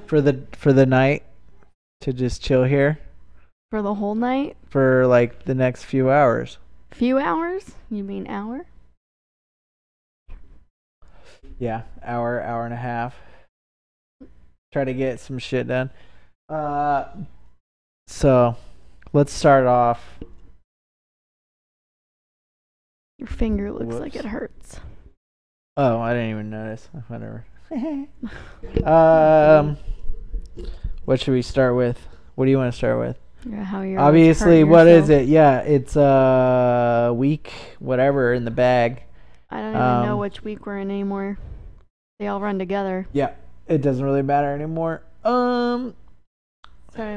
for the night to just chill here For the whole night? for like the next few hours. Few hours? You mean hour? Yeah, hour and a half. Try to get some shit done. So let's start off. Your finger looks like Whoops. it hurts. Oh, I didn't even notice. Whatever. What should we start with? What do you want to start with? Yeah, how you're Obviously, hurting what is yourself. it? Yeah, it's week whatever in the bag. I don't even know which week we're in anymore. They all run together. Yeah, it doesn't really matter anymore. Starting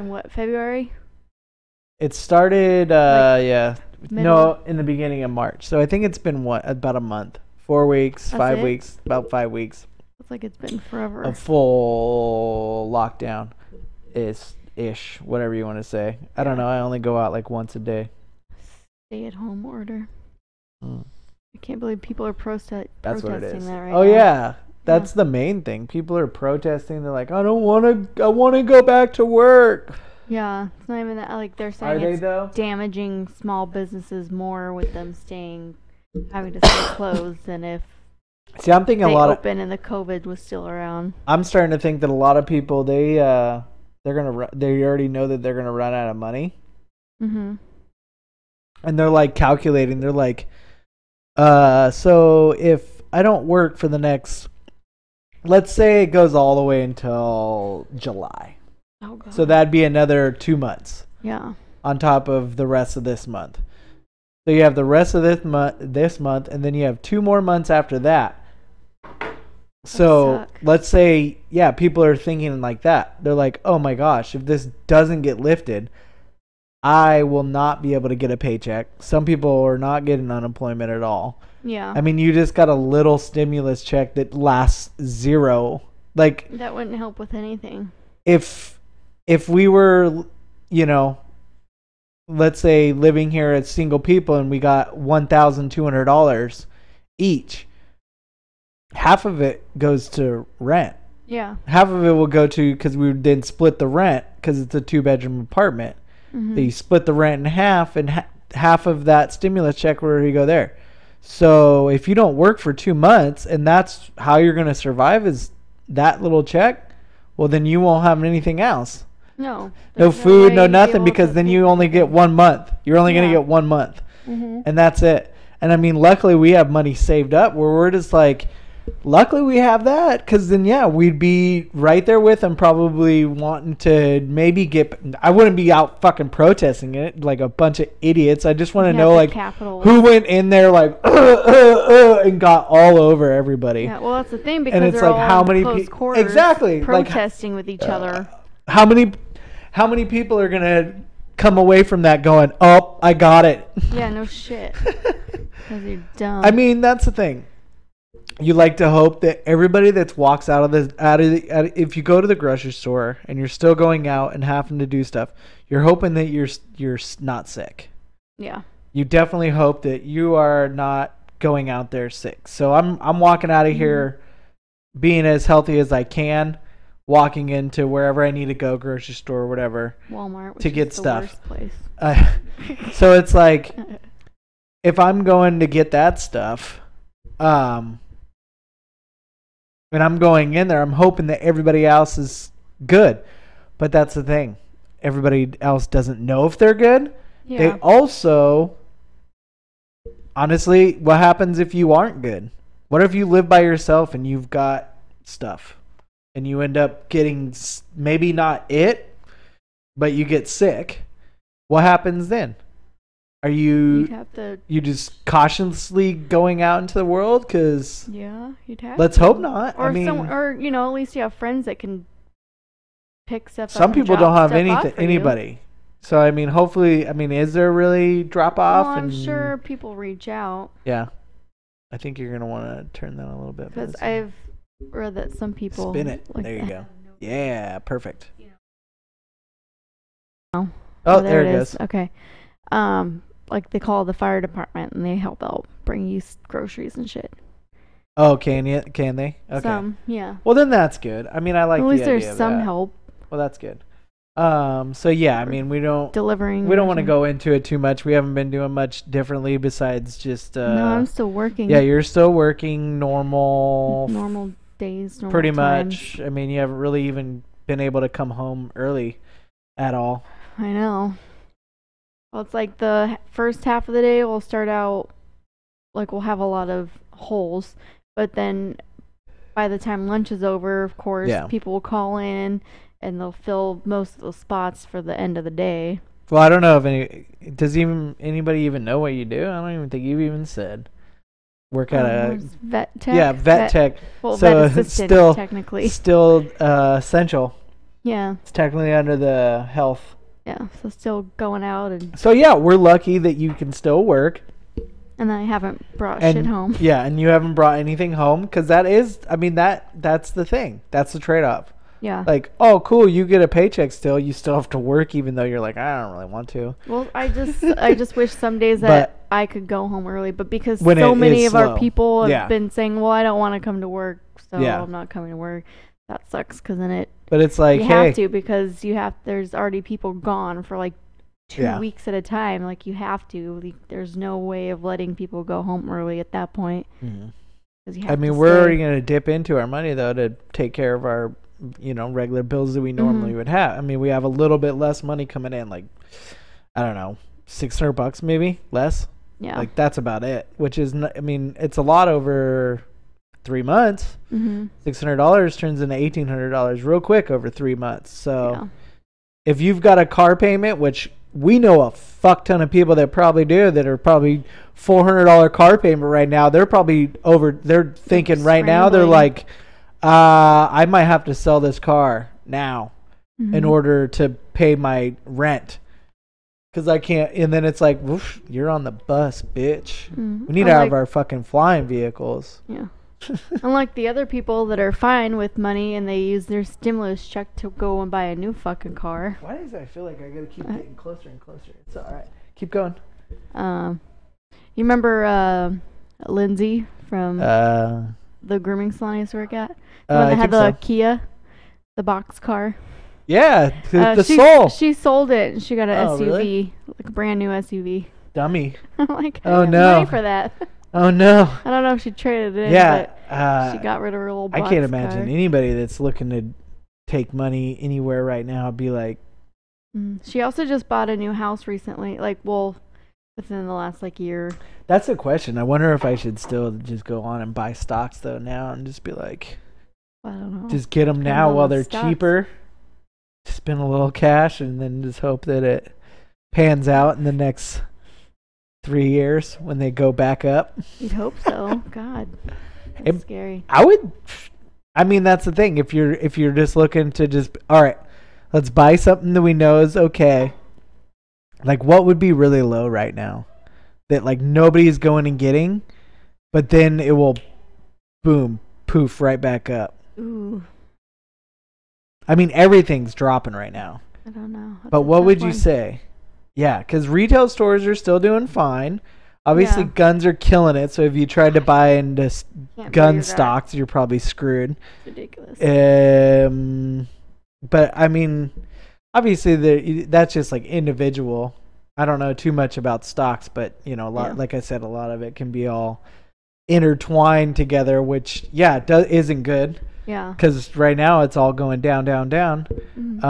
what, February? It started yeah. middle? No, in the beginning of March. So I think it's been about a month. 4 weeks, That's 5 it? weeks, about 5 weeks. Looks like it's been forever. A full lockdown is ish, whatever you want to say. I don't know. I only go out like once a day. Stay-at-home order. Mm. I can't believe people are That's protesting what it is. that right Oh now. yeah, that's the main thing. People are protesting. They're like, I want to go back to work. Yeah, it's not even that. Like they're saying Are they it's though? damaging small businesses more with them having to stay closed than if See, I'm thinking they a lot open and the COVID was still around. I'm starting to think that a lot of people they already know that they're gonna run out of money, Mhm. and they're like calculating. They're like, so if I don't work for the next, let's say it goes all the way until July, Oh god. so that'd be another 2 months Yeah. on top of the rest of this month. So you have the rest of this month, and then you have 2 more months after that. So suck. let's say, yeah, people are thinking like that. They're like, oh my gosh, if this doesn't get lifted, I will not be able to get a paycheck. Some people are not getting unemployment at all. Yeah. I mean, you just got a little stimulus check that lasts zero. Like, That wouldn't help with anything. if we were, you know, let's say living here as single people and we got $1,200 each, half of it goes to rent. Yeah. Half of it will go to, because we then split the rent because it's a 2-bedroom apartment. Mhm. So you split the rent in half, and half of that stimulus check will already go there. So if you don't work for 2 months and that's how you're going to survive is that little check, well, then you won't have anything else. No. No There's food, way no to be nothing, able because to then pay you for only get anything. 1 month. You're only going to Yeah. get 1 month. Mhm. And that's it. And I mean, luckily we have money saved up where we're just like, luckily we have that, because then, yeah, we'd be right there with them, probably wanting to maybe I wouldn't be out fucking protesting it like a bunch of idiots. I just want to Yeah, know, the like, Capitol. who went in there, like, and got all over everybody. Yeah, well, that's the thing, because And it's they're like, all how in many close people quarters exactly like protesting with each other. how many people are gonna come away from that going, oh, I got it? Yeah, no shit. Because you're dumb. I mean, that's the thing. You like to hope that everybody that walks if you go to the grocery store and you're still going out and having to do stuff, you're hoping that you're not sick. Yeah. You definitely hope that you are not going out there sick. So I'm walking out of here being as healthy as I can, walking into wherever I need to go, grocery store or whatever, Walmart, which to get is the stuff. worst place. So it's like, if I'm going to get that stuff, and I'm going in there, I'm hoping that everybody else is good. But that's the thing. Everybody else doesn't know if they're good. Yeah. They also, honestly, what happens if you aren't good? What if you live by yourself and you've got stuff and you end up getting maybe not it, but you get sick? What happens then? Are You'd have to. you just cautiously going out into the world? Because Yeah, you'd have. let's hope not. Or I mean, or at least you have friends that can pick stuff up. some and people drop don't have stuff off anything, for you. anybody. So I mean, hopefully, is there really drop off? Well, I'm sure people reach out. Yeah, I think you're gonna want to turn that a little bit. Because Madison. I've read that some people Spin it. like There you that. go. Yeah, perfect. Oh, Oh, there it goes. Okay. Like they call the fire department and they help out bring you groceries and shit. Oh, can you? Can they? Okay. Some, yeah. Well, then that's good. I mean, I like At the least idea there's of some that. help Well, that's good. So yeah, I mean, delivering. we don't or want to something. go into it too much. We haven't been doing much differently besides just No, I'm still working. yeah, you're still working normal normal days, normal pretty times. much. I mean, you haven't really even been able to come home early at all. I know. Well, it's like the first half of the day will start out like we'll have a lot of holes, but then by the time lunch is over, of course, Yeah. people will call in and they'll fill most of the spots for the end of the day. Well, I don't know if anybody even know what you do. I don't even think you've even said. Work at a vet tech. yeah, vet tech. Well, So vet it's assistant still- technically. Still essential. Yeah, It's technically under the health. yeah. So still going out and So yeah, we're lucky that you can still work. I haven't brought And shit home. yeah, and you haven't brought anything home because that is, I mean, that's the thing. That's the trade-off. Yeah. Like, oh, cool, you get a paycheck still. You still have to work even though you're like, I don't really want to. Well, I just wish some days that I could go home early, but because When so it many is of our slow. people have Yeah. been saying, "Well, I don't want to come to work, so Yeah. I'm not coming to work." That sucks because then But it's like, you hey, have to because there's already people gone for like 2 Yeah. weeks at a time. Like you have to. Like, there's no way of letting people go home early at that point. Mhm. 'Cause you I have mean, to we're stay. already going to dip into our money though to take care of our, regular bills that we normally would have. I mean, we have a little bit less money coming in, like, I don't know, $600 maybe less. Yeah. Like that's about it. Which is, I mean, it's a lot over 3 months. Mm-hmm. $600 turns into $1,800 real quick over 3 months. So Yeah. if you've got a car payment, which we know a fuck ton of people that probably do, that are probably $400 car payment right now, they're probably they're thinking right now, they're Scrambling. like, I might have to sell this car now in Mhm. order to pay my rent. Because I can't, and then it's like, whoosh, you're on the bus, bitch. Mhm. We need to have Unlike- our fucking flying vehicles. Yeah. Unlike the other people that are fine with money and they use their stimulus check to go and buy a new fucking car. Why does I feel like I gotta keep getting closer and closer? It's alright. Keep going. You remember Lindsay from the grooming salon I used to work at? The one I that had think the so. Kia, the box car. Yeah, the she, soul. She sold it and she got an Oh, SUV, really? like a brand new SUV. Dummy. I'm like, I Oh, have no. money for that. Oh no. I don't know if she traded it in, Yeah. but she got rid of her little I box can't imagine car. anybody that's looking to take money anywhere right now be like, She also just bought a new house recently, within the last year. that's a question. I wonder if I should still just go on and buy stocks though now and just be like, I don't know. just get them Depends now on while the they're stocks. cheaper. Spend a little cash and then just hope that it pans out in the next 3 years when they go back up. You'd hope so. God, that's scary. I mean, that's the thing. If you're just looking to just, all right, let's buy something that we know is okay. Like, what would be really low right now that nobody's going and getting, but then it will, boom, poof, right back up. Ooh, I mean, everything's dropping right now. I don't know. That's But a what tough would you one. say? Yeah, because retail stores are still doing fine. Obviously, Yeah. guns are killing it. So if you tried to buy into Can't believe gun that. stocks, you're probably screwed. It's ridiculous. But I mean, obviously that's just individual. I don't know too much about stocks, but a lot, Yeah. like I said, a lot of it can be all intertwined together, which isn't good Yeah. because right now it's all going down, down, down. Mhm.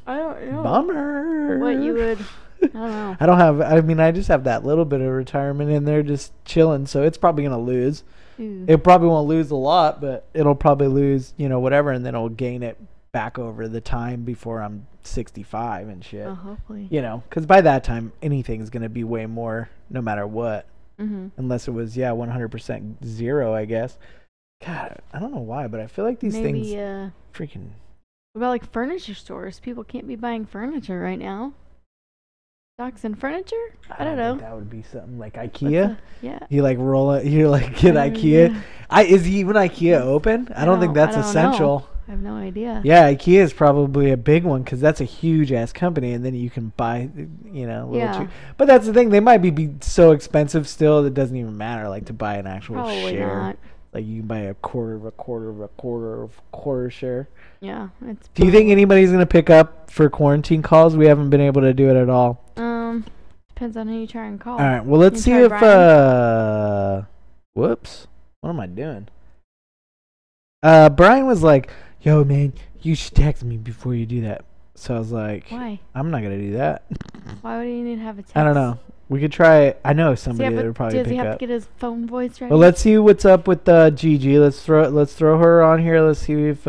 I don't know. bummer. What you would? I don't know. I don't have. I mean, I just have that little bit of retirement in there, just chilling. So it's probably gonna lose. Ooh. It probably won't lose a lot, but it'll probably lose, whatever, and then it'll gain it back over the time before I'm 65 and shit. Oh, hopefully. Because by that time, anything's gonna be way more, no matter what, Mm-hmm. unless it was 100% zero, I guess. God, I don't know why, but I feel like these Maybe. things freaking. What about furniture stores? People can't be buying furniture right now. Stocks and furniture? I don't know. think that would be something like What's IKEA. yeah. You roll it. You get IKEA. Yeah. Is even IKEA open? I don't think that's I don't essential. I have no idea. Yeah, IKEA is probably a big one because that's a huge ass company, and then you can buy, little Yeah. cheap. But that's the thing; they might be so expensive still that it doesn't even matter. To buy an actual Probably share. not. Like you can buy a quarter of a quarter of a quarter of a quarter share. Yeah, it's. Do you think anybody's gonna pick up for quarantine calls? We haven't been able to do it at all. Depends on who you try and call. All right. Well, let's see if whoops. What am I doing? Brian was like, "Yo, man, you should text me before you do that." So I was like, "Why? I'm not gonna do that." Why would you need to have a text? I don't know. We could try it. I know somebody that would probably pick up. Does he have to get his phone voice ready? Well, let's see what's up with Gigi. Let's throw her on here. Let's see if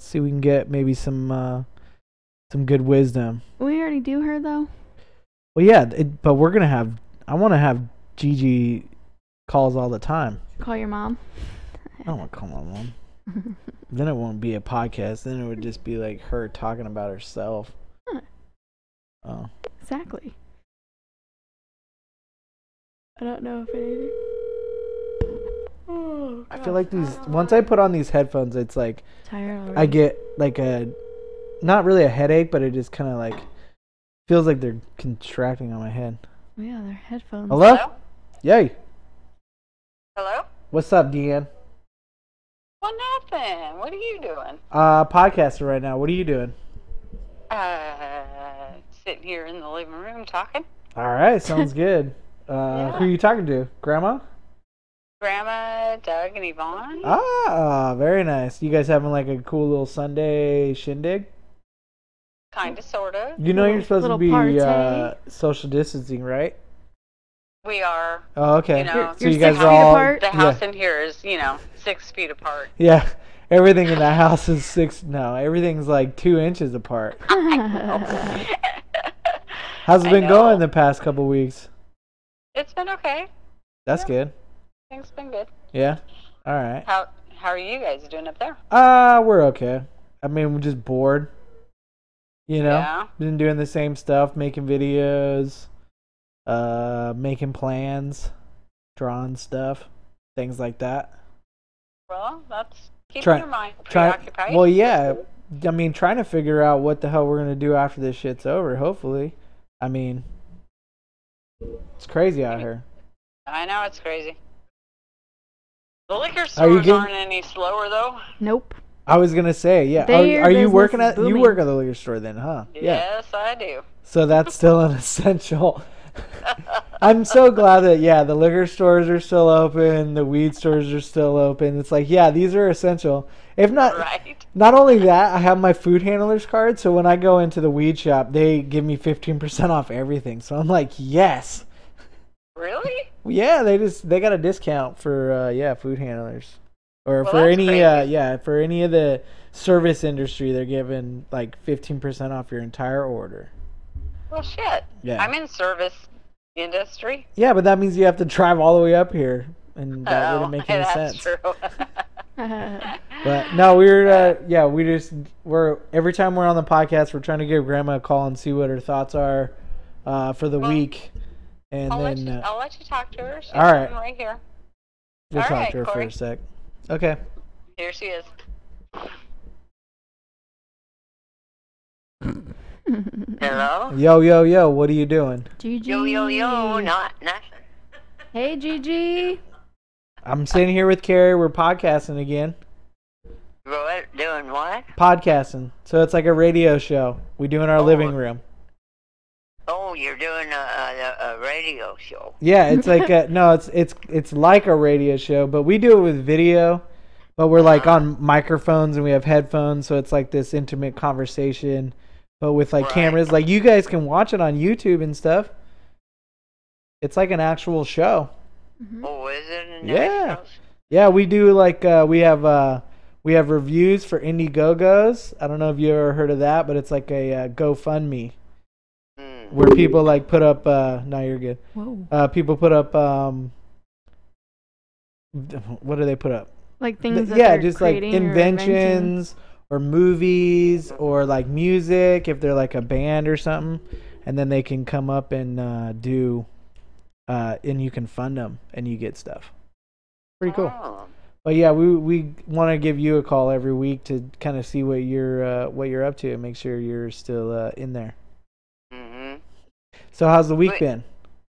see we can get maybe some good wisdom. We already do her though. Well, yeah, but we're gonna have. I want to have Gigi calls all the time. Call your mom. I don't want to call my mom. Then it won't be a podcast. Then it would just be like her talking about herself. Huh. Oh. Exactly. I don't know if anything. Oh, I feel like once I put on these headphones, it's like tired already. I get like not really a headache, but it just kind of like feels like they're contracting on my head. Oh, yeah, they're headphones. Hello? Yay. Hello? What's up, Deanne? Well, nothing. What are you doing? Podcasting right now. What are you doing? Sitting here in the living room talking. All right, sounds good. Who are you talking to? Grandma? Grandma, Doug, and Yvonne. Ah, very nice. You guys having like a cool little Sunday shindig? Kind of, sort of. You know you're supposed to be party. social distancing, right? We are. Oh, okay. You know, so you you're guys 6 are feet all apart? The house in here is, 6 feet apart. Yeah, everything in the house is everything's like 2 inches apart. How's it been going the past couple weeks? It's been okay. That's good. Things been good. Yeah. All right. How are you guys doing up there? We're okay. I mean, we're just bored. You know, Yeah. been doing the same stuff, making videos, making plans, drawing stuff, things like that. Well, that's keeping your mind preoccupied. Well, yeah. I mean, trying to figure out what the hell we're gonna do after this shit's over. Hopefully, I mean, it's crazy out here. I know it's crazy. The liquor stores aren't any slower though. Nope. I was gonna say, yeah. Are you working at? You work at the liquor store then, huh? Yes, I do. So that's still an essential. I'm so glad that the liquor stores are still open, the weed stores are still open. It's like, yeah, these are essential. If not, right. Not only that, I have my food handler's card, so when I go into the weed shop, they give me 15% off everything. So I'm like, yes. Really? Yeah, they got a discount for food handlers, or Well, for any crazy. for any of the service industry, they're giving like 15% off your entire order. Well, shit. Yeah. I'm in service industry. Yeah, but that means you have to drive all the way up here, and that wouldn't make any that's sense. True. But no, we're every time we're on the podcast, we're trying to give Grandma a call and see what her thoughts are for the week, and I'll then let you talk to her. She's all right. right here. We'll All talk right, to her Corey. for a sec. Okay. Here she is. Hello? Yo, what are you doing? Gigi. Yo, not nothing. Hey, Gigi. I'm sitting here with Carrie. We're podcasting again. What? Doing what? Podcasting. So it's like a radio show we do in our living room. Oh, you're doing a radio show. Yeah, it's like it's like a radio show, but we do it with video. But we're like on microphones and we have headphones, so it's like this intimate conversation, but with like cameras. Like you guys can watch it on YouTube and stuff. It's like an actual show. Mm-hmm. Oh, is it? Yeah. Yeah, we do like we have reviews for Indiegogos. I don't know if you ever heard of that, but it's like a GoFundMe where people like put up. No, you're good. Whoa. People put up. What do they put up? Like things. That just like inventions or movies or like music if they're like a band or something, and then they can come up and do. And you can fund them and you get stuff. Pretty cool. Oh. But yeah, we want to give you a call every week to kind of see what you're up to and make sure you're still in there. Mm-hmm. So how's the week been?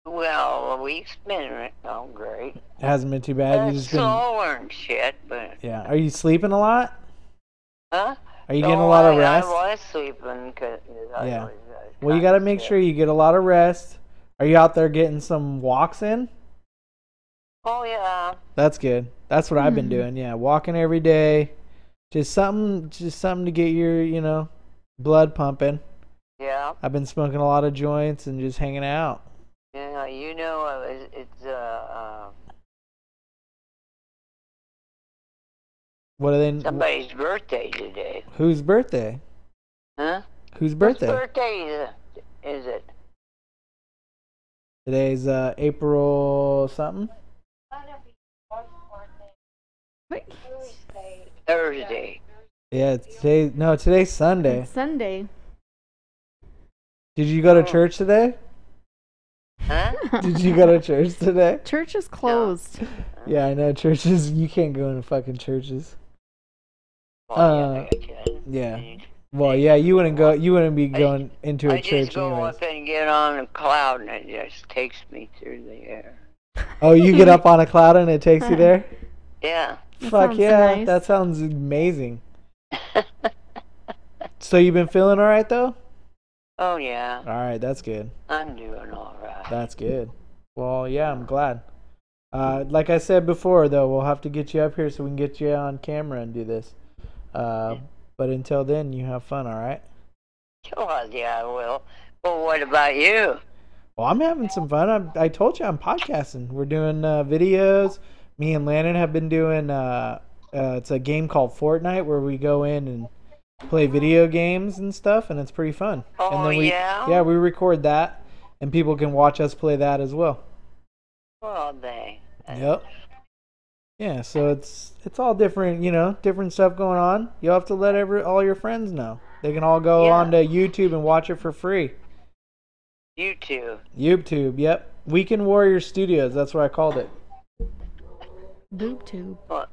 Well, week's been great. It hasn't been too bad. You It's just been. slower and shit, but. Yeah. Are you sleeping a lot? Huh? Are you getting a lot of rest? I was sleeping. Yeah. Well, you got to make sure you get a lot of rest. Are you out there getting some walks in? Oh, yeah. That's good. That's what I've been doing. Yeah, walking every day. Just something to get your, blood pumping. Yeah. I've been smoking a lot of joints and just hanging out. Yeah, it's What are they? somebody's birthday today. Whose birthday? Huh? Whose birthday? Whose birthday is it? Today's April something. Thursday. Yeah, today's Sunday. It's Sunday. Did you go to church today? Huh? Did you go to church today? Church is closed. Yeah, I know churches. You can't go into fucking churches. Well, Yeah. Well, yeah, you wouldn't go. You wouldn't be going into a I church just go anyways. up and get on a cloud, and it just takes me through the air. Oh, you get up on a cloud and it takes you there? Yeah. That Fuck sounds yeah, nice. that sounds amazing. So you been feeling all right though? Oh yeah. All right, that's good. I'm doing all right. That's good. Well, yeah, I'm glad. Like I said before, though, we'll have to get you up here so we can get you on camera and do this. But until then, you have fun, all right? Well, yeah, I will. Well, what about you? Well, I'm having some fun. I told you I'm podcasting. We're doing videos. Me and Landon have been doing, it's a game called Fortnite where we go in and play video games and stuff, and it's pretty fun. Oh, and then yeah? Yeah, we record that, and people can watch us play that as well. Well, dang. Yep. Yeah, so it's all different, different stuff going on. You'll have to let all your friends know. They can all go onto YouTube and watch it for free. YouTube, yep. Weekend Warrior Studios, that's what I called it. Boob tube. What?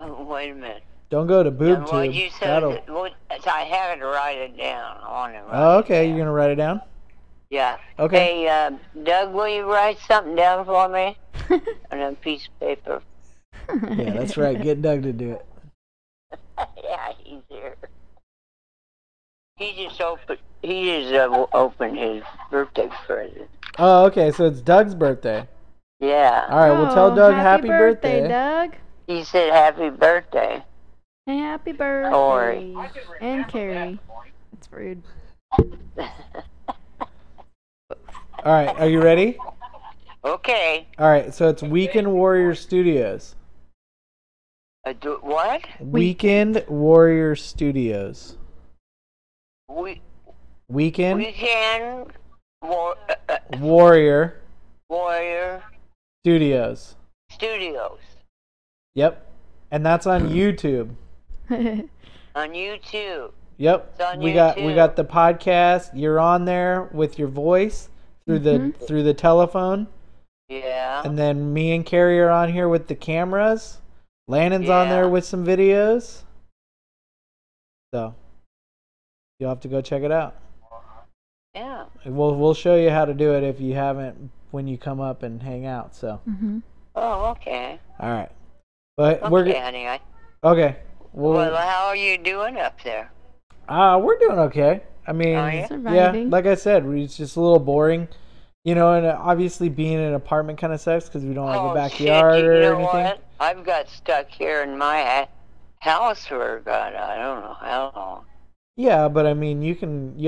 Oh, wait a minute. Don't go to BoobTube. What you said, I had to write it down. I want to write Oh, okay, it down. you're going to write it down? Yeah. Okay. Hey, Doug, will you write something down for me on a piece of paper? Yeah, that's right. Get Doug to do it. Yeah, he's here. He just opened his birthday present. Oh, okay, so it's Doug's birthday. Yeah. All right, well, tell Doug happy birthday, Doug. He said happy birthday. Hey, happy birthday. Corey. And Carrie. That's rude. All right, are you ready? Okay. All right, so it's Weekend Warrior Studios. What? Weekend Warrior Studios. Weekend Warrior Studios. Yep. And that's on YouTube. On YouTube. Yep. It's on we YouTube. got the podcast. You're on there with your voice through the telephone. Yeah. And then me and Carrie are on here with the cameras. Landon's on there with some videos. So you'll have to go check it out. Yeah. We'll show you how to do it if you haven't when you come up and hang out. So. Oh, okay. All right. But Okay, honey. okay. Well, how are you doing up there? We're doing okay. I mean, Are you? Surviving. like I said, it's just a little boring. And obviously being in an apartment kind of sucks because we don't have a backyard shit, or you know anything. What? I've got stuck here in my house for God, I don't know how long. Yeah, but I mean, you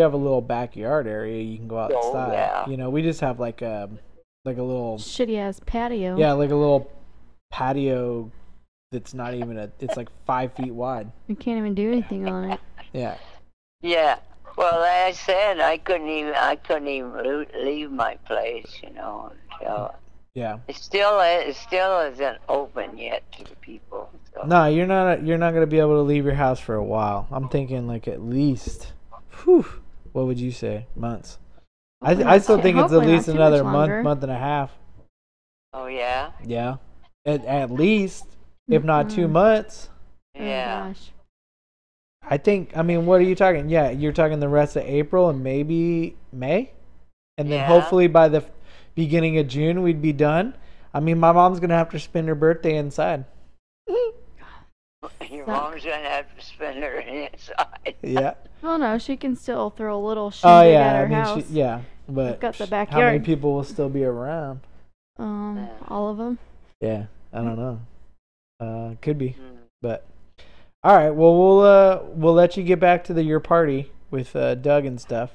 have a little backyard area you can go outside. Yeah. We just have like a little shitty ass patio. Yeah, like a little patio that's not even it's like 5 feet wide. You can't even do anything on it. Yeah. Yeah. Well, like I said, I couldn't even leave my place, until Yeah. it still isn't open yet to the people. So. No, you're not gonna be able to leave your house for a while. I'm thinking like at least, what would you say, months? I still think it's at Hopefully least not too another much longer. month and a half. Oh yeah. Yeah, at least, if not 2 months. Yeah. Oh, gosh. I think. I mean, what are you talking? Yeah, you're talking the rest of April and maybe May, and then hopefully by the beginning of June, we'd be done. I mean, my mom's gonna have to spend her birthday inside. Your mom's gonna have to spend her inside. Yeah. Well, no, she can still throw a little Oh shindig yeah, at her I mean, house. yeah, but We've got the how many backyard. people will still be around? All of them. Yeah, I don't know. Could be, Mm. but all right. Well, we'll let you get back to your party with Doug and stuff.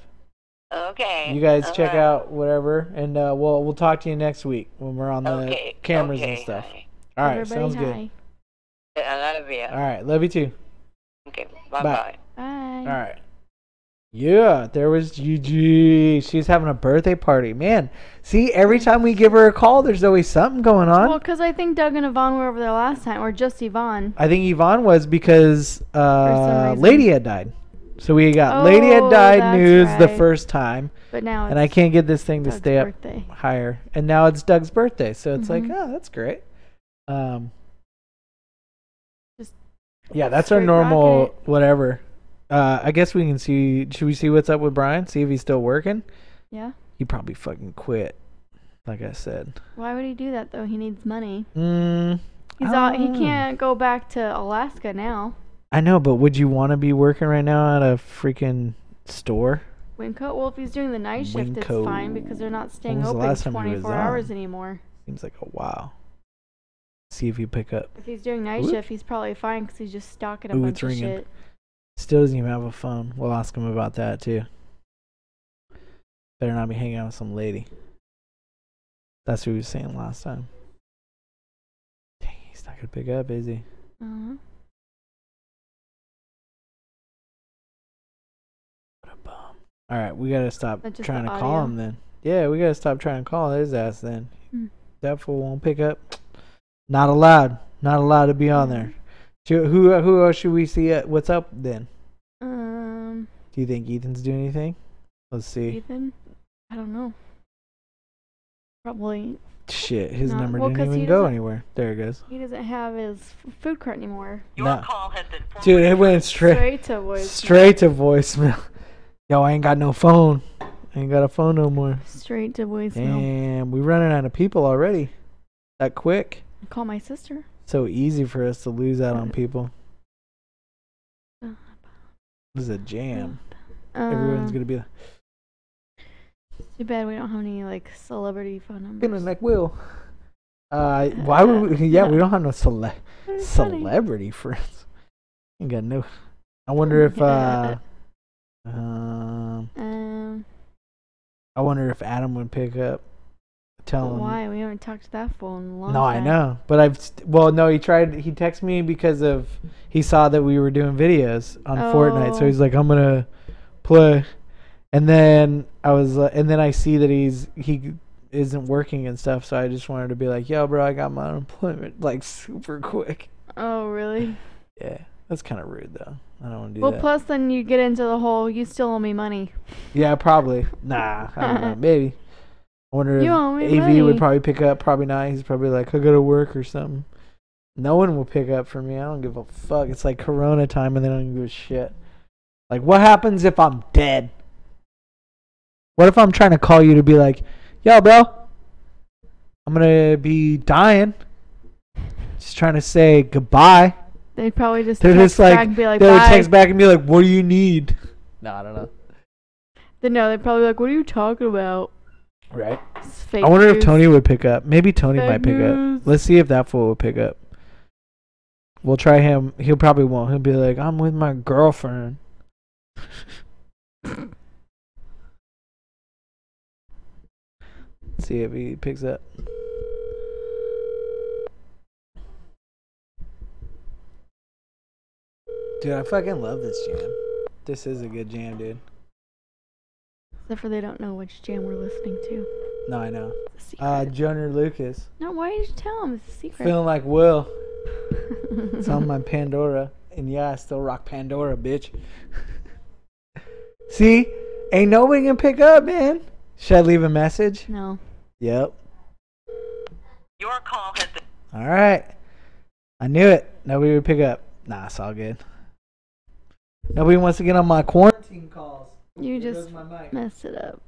Okay. You guys check alright. out whatever, and we'll talk to you next week when we're on the Okay. cameras okay, and stuff. honey. All right, Everybody sounds good. hi. I love you. All right, love you too. Okay. Bye-bye. Bye. All right. Yeah, there was Gigi. She's having a birthday party. Man, see, every time we give her a call, there's always something going on. Well, because I think Doug and Yvonne were over there last time, or just Yvonne. I think Yvonne was because some reason. Lady had died. So we got Lady had Oh, died that's news the right. first time, But now it's and I can't get this thing to Doug's stay up birthday. higher. And now it's Doug's birthday, so it's like, Mhm. oh, that's great. Just Yeah, that's our straight normal rocket whatever. I guess we can see. Should we see what's up with Brian? See if he's still working. Yeah. He probably fucking quit. Like I said. Why would he do that though? He needs money. He He can't go back to Alaska now. I know, but would you want to be working right now at a freaking store? Winco. Well, if he's doing the night shift, it's Winco. fine because they're not staying was the open last time he was 24 hours on? anymore. Seems like a wow. See if you pick up. If he's doing night Ooh. shift, he's probably fine because he's just stocking a Ooh, bunch it's of ringing. shit. Still doesn't even have a phone. We'll ask him about that too. Better not be hanging out with some lady. That's what he was saying last time. Dang, he's not gonna pick up, is he? Uh-huh. What a bum. All right, we gotta stop That's just trying the to call audio. him then. Yeah, we gotta stop trying to call his ass then. Hmm. That fool won't pick up. Not allowed. Not allowed to be on there. Who else should we see? What's up then? Do you think Ethan's doing anything? Let's see. Ethan? I don't know. Probably. Shit, his No, number well, didn't 'cause even he go doesn't- anywhere. There it goes. He doesn't have his food cart anymore. No. Call has been Dude, it went straight Straight to voicemail. to voicemail. Yo, I ain't got no phone. I ain't got a phone no more. Straight to voicemail. Damn, we running out of people already. That quick. Call my sister. So easy for us to lose out on people. This is a jam. Everyone's gonna be like, Too bad we don't have any like celebrity phone numbers. feeling like Will. Why would we? Yeah, we don't have no They're funny. celebrity friends. Ain't got no. I wonder if I wonder if Adam would pick up. Tell him. Why? We haven't talked to that phone in a long No, time. I know, but no, he texted me because of he saw that we were doing videos on Fortnite, so Oh. he's like, I'm gonna play, and then I see that he isn't working and stuff, so I just wanted to be like, yo, bro, I got my unemployment like super quick. Oh, really? Yeah, that's kind of rude though. I don't want to do Well, that. plus then you get into the whole, you still owe me money. Yeah, probably. Nah, I don't know. Maybe. I wonder You owe me if AV would money. probably pick up. Probably not. He's probably like, I gotta work or something. No one will pick up for me. I don't give a fuck. It's like Corona time and they don't give a shit. Like, what happens if I'm dead? What if I'm trying to call you to be like, yo, bro, I'm gonna be dying. Just trying to say goodbye. They'd probably just They're text just like, back and be like, they would bye. text back and be like, what do you need? No, I don't know. No, they'd probably be like, what are you talking about? Right. It's fake I wonder if news. Tony would pick up. Maybe Tony Fake might pick news. up. Let's see if that fool will pick up. We'll try him. He'll probably won't. He'll be like, I'm with my girlfriend. See if he picks up. Dude, I fucking love this jam. This is a good jam, dude. Except for they don't know which jam we're listening to. No, I know. It's a secret. Junior Lucas. No, why did you tell him? It's a secret. Feeling like Will. It's on my Pandora. And yeah, I still rock Pandora, bitch. See? Ain't nobody gonna pick up, man. Should I leave a message? No. Yep. Your call has been. Alright. I knew it. Nobody would pick up. Nah, it's all good. Nobody wants to get on my quarantine calls. You There just goes my mic. messed it up.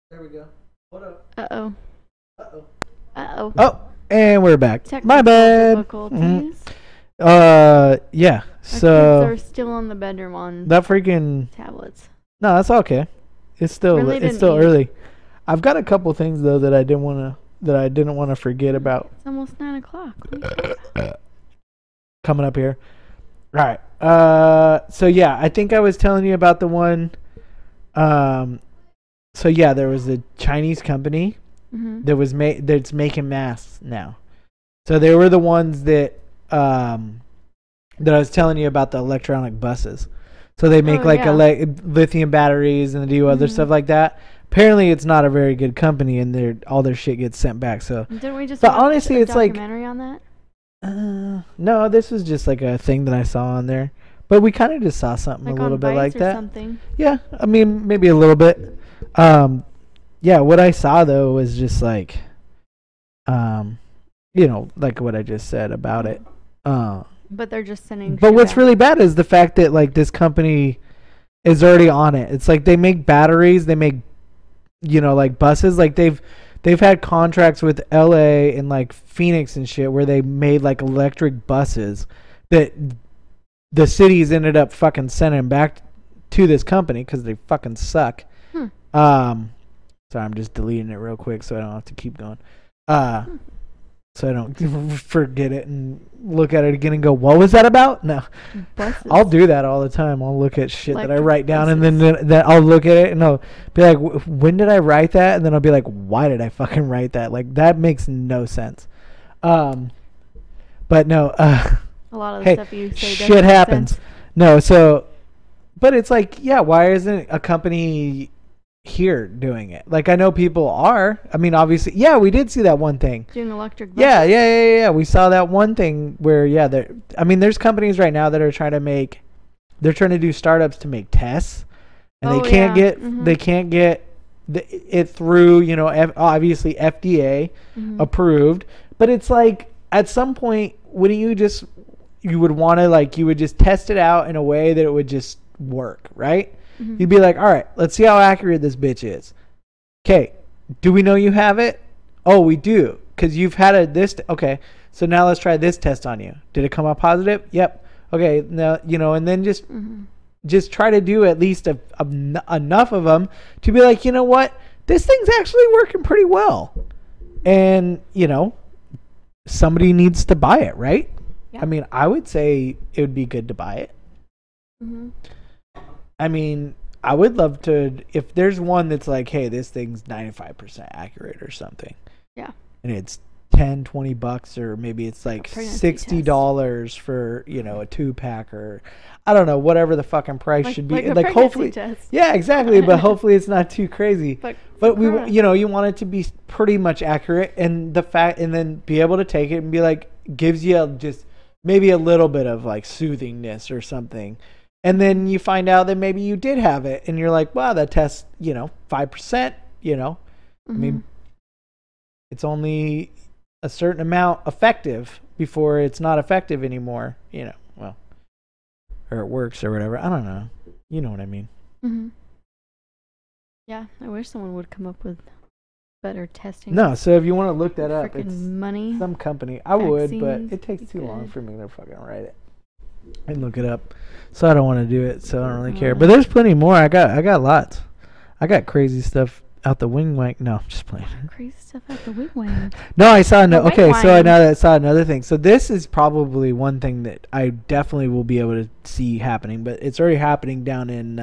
There we go. Uh-oh. Uh-oh. Uh-oh. Oh, and we're back. Technical My bad. difficulties. Yeah. Our kids So are still on the bedroom on that freaking tablets. no, that's okay. It's still Really it's didn't still eat. early. I've got a couple things though that I didn't want to forget about It's almost 9 o'clock. coming up here. All right. So yeah, I think I was telling you about the one. So yeah, there was a Chinese company Mm-hmm. that's making masks now. So they were the ones that I was telling you about, the electronic buses. So they make lithium batteries and they do other stuff like that. Apparently, it's not a very good company, and all their shit gets sent back. So, Didn't we just but watch honestly, a it's like documentary on that? no, this was just like a thing that I saw on there. But we kind of just saw something Like a little on bit Vice like or that. something. Yeah, I mean maybe a little bit. Yeah, what I saw though was just like, like what I just said about it. But they're just sending. But shit what's back. really bad is the fact that like this company is already on it. It's like they make batteries, they make like buses. Like they've had contracts with LA and like Phoenix and shit where they made like electric buses that the cities ended up fucking sending back to this company because they fucking suck. Sorry, I'm just deleting it real quick so I don't have to keep going. So I don't forget it and look at it again and go, what was that about? No. Buses. I'll do that all the time. I'll look at shit that I Electric write down buses. and then I'll look at it and I'll be like, when did I write that? And then I'll be like, why did I fucking write that? Like, that makes no sense. But no. A lot of the Hey, stuff you say doesn't shit make happens. sense. No, so, but it's like, yeah, why isn't a company here doing it? Like, I know people are. I mean, obviously, yeah, we did see that one thing. Doing electric buses. Yeah. We saw that one thing where, yeah, there's companies right now that are trying to do startups to make tests, and they can't get it through, obviously FDA approved. But it's like, at some point, wouldn't you would want to, you would just test it out in a way that it would just work, right? You'd be like, all right, let's see how accurate this bitch is. Okay, do we know you have it? Oh, we do, because you've had okay, so now let's try this test on you. Did it come up positive? Yep. Okay, now, and then just try to do at least enough of them to be like, you know what? This thing's actually working pretty well. And, somebody needs to buy it, right? Yeah. I mean, I would say it would be good to buy it. I mean, I would love to, if there's one that's like, hey, this thing's 95% accurate or something. Yeah. And it's $10-$20, or maybe it's like $60 for, a 2-pack, or I don't know, whatever the fucking price should be. Like hopefully, test. yeah, exactly. But hopefully it's not too crazy. But we, Correct. you want it to be pretty much accurate, and and then be able to take it and be like, gives you just maybe a little bit of like soothingness or something. And then you find out that maybe you did have it, and you're like, wow, that test, 5%, I mean, it's only a certain amount effective before it's not effective anymore, or it works or whatever. I don't know. You know what I mean? Yeah, I wish someone would come up with better testing. No, so if you want to look that up, Frickin' it's money. some company. I would, but Vaccines, it takes too long good. for me to fucking write it and look it up. So I don't want to do it, so I don't really care. But there's plenty more. I got lots. I got crazy stuff out the wing wank. No, I'm just playing. Crazy stuff at the wig wing. No, I saw The wing okay, so I wang. now saw another thing. So this is probably one thing that I definitely will be able to see happening, but it's already happening down in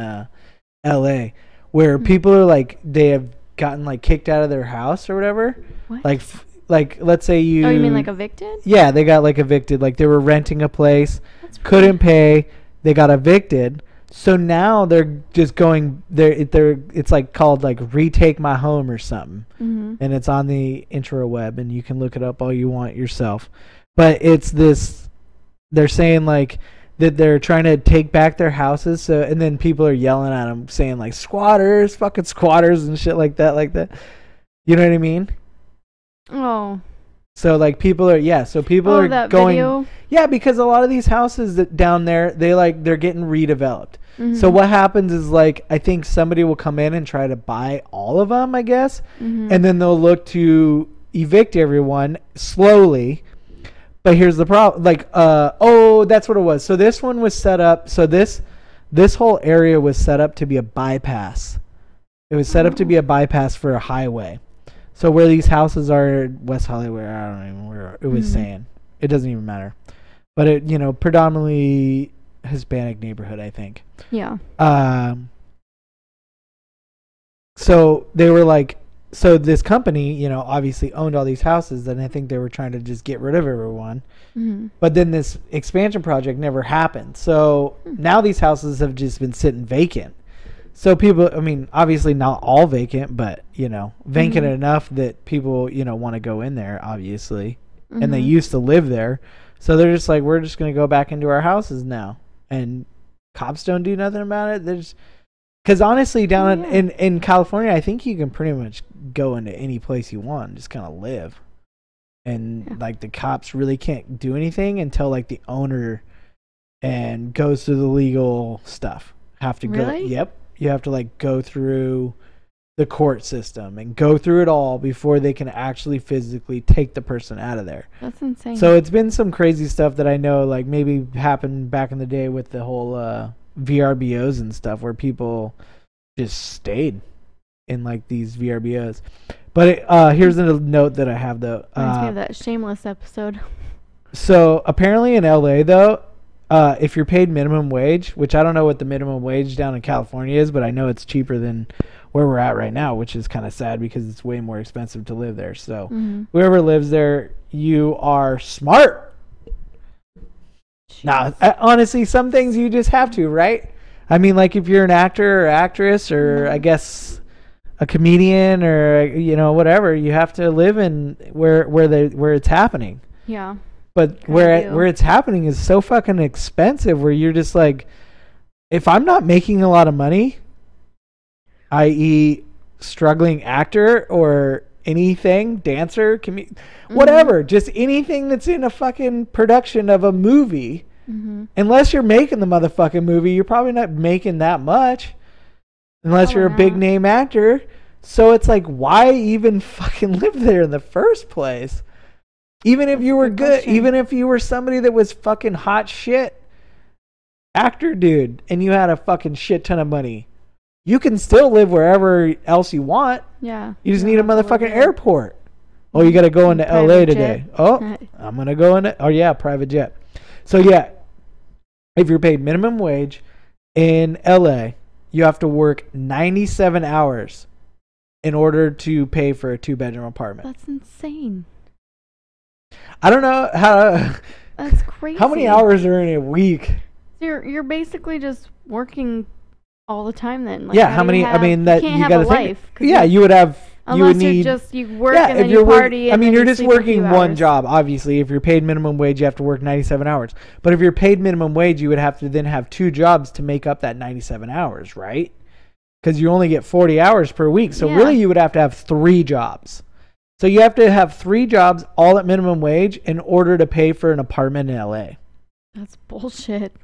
LA, where people are like, they have gotten like kicked out of their house or whatever. What? Like let's say you. Oh, you mean like evicted? Yeah, they got like evicted. Like they were renting a place, That's couldn't pay, they got evicted. So now they're just going. It's like called like Retake My Home or something, and it's on the intraweb, and you can look it up all you want yourself. But it's this. They're saying like that they're trying to take back their houses. So and then people are yelling at them, saying like squatters, fucking squatters, and shit like that, You know what I mean? Oh. So like people are so people are that going video? yeah, because a lot of these houses that down there they're getting redeveloped. Mm-hmm. So what happens is like I think somebody will come in and try to buy all of them, I guess, Mm-hmm. and then they'll look to evict everyone slowly. But here's the problem. Like that's what it was. So this one was set up. So this whole area was set up to be a bypass. It was set up to be a bypass for a highway. So where these houses are, West Hollywood, I don't even know where it was saying. It doesn't even matter. But it, predominantly Hispanic neighborhood, I think. Yeah. So they were like, so this company, obviously owned all these houses, and I think they were trying to just get rid of everyone. Mm-hmm. But then this expansion project never happened. So now these houses have just been sitting vacant. So people, I mean, obviously not all vacant, but, vacant enough that people, want to go in there, obviously. Mm-hmm. And they used to live there. So they're just like, we're just going to go back into our houses now. And cops don't do nothing about it. There's, because honestly, down in California, I think you can pretty much go into any place you want and just kind of live. And like the cops really can't do anything until like the owner and goes through the legal stuff. Have to go. Really? Yep. You have to like go through the court system and go through it all before they can actually physically take the person out of there. That's insane. So it's been some crazy stuff that I know like maybe happened back in the day with the whole VRBOs and stuff where people just stayed in like these VRBOs. But here's a note that I have though. Reminds me of that Shameless episode. So apparently in LA though, if you're paid minimum wage, which I don't know what the minimum wage down in California is, but I know it's cheaper than where we're at right now, which is kind of sad because it's way more expensive to live there. So whoever lives there, you are smart. Now, honestly, some things you just have to, right? I mean, like if you're an actor or actress or I guess a comedian or whatever, you have to live in where it's happening. Yeah. But where it's happening is so fucking expensive where you're just like, if I'm not making a lot of money, i.e. struggling actor or anything, dancer, whatever, just anything that's in a fucking production of a movie, unless you're making the motherfucking movie, you're probably not making that much unless you're a big name actor. So it's like, why even fucking live there in the first place? Even if you were good, even if you were somebody that was fucking hot shit actor dude and you had a fucking shit ton of money, you can still live wherever else you want. Yeah. You just need a motherfucking airport. Oh, you got to go into LA today. Oh, I'm going to go into, private jet. So yeah, if you're paid minimum wage in LA, you have to work 97 hours in order to pay for a 2-bedroom apartment. That's insane. I don't know how. That's crazy. How many hours are in a week? You're basically just working all the time then. Like, yeah, how many? I mean, that you got to think. Life, yeah, you would have. Unless you would need. you work and then you party. I mean, you're just working one hours. job. Obviously, if you're paid minimum wage, you have to work 97 hours. But if you're paid minimum wage, you would have to then have 2 jobs to make up that 97 hours, right? Because you only get 40 hours per week. So really, you would have to have 3 jobs. So you have to have 3 jobs all at minimum wage in order to pay for an apartment in LA. That's bullshit.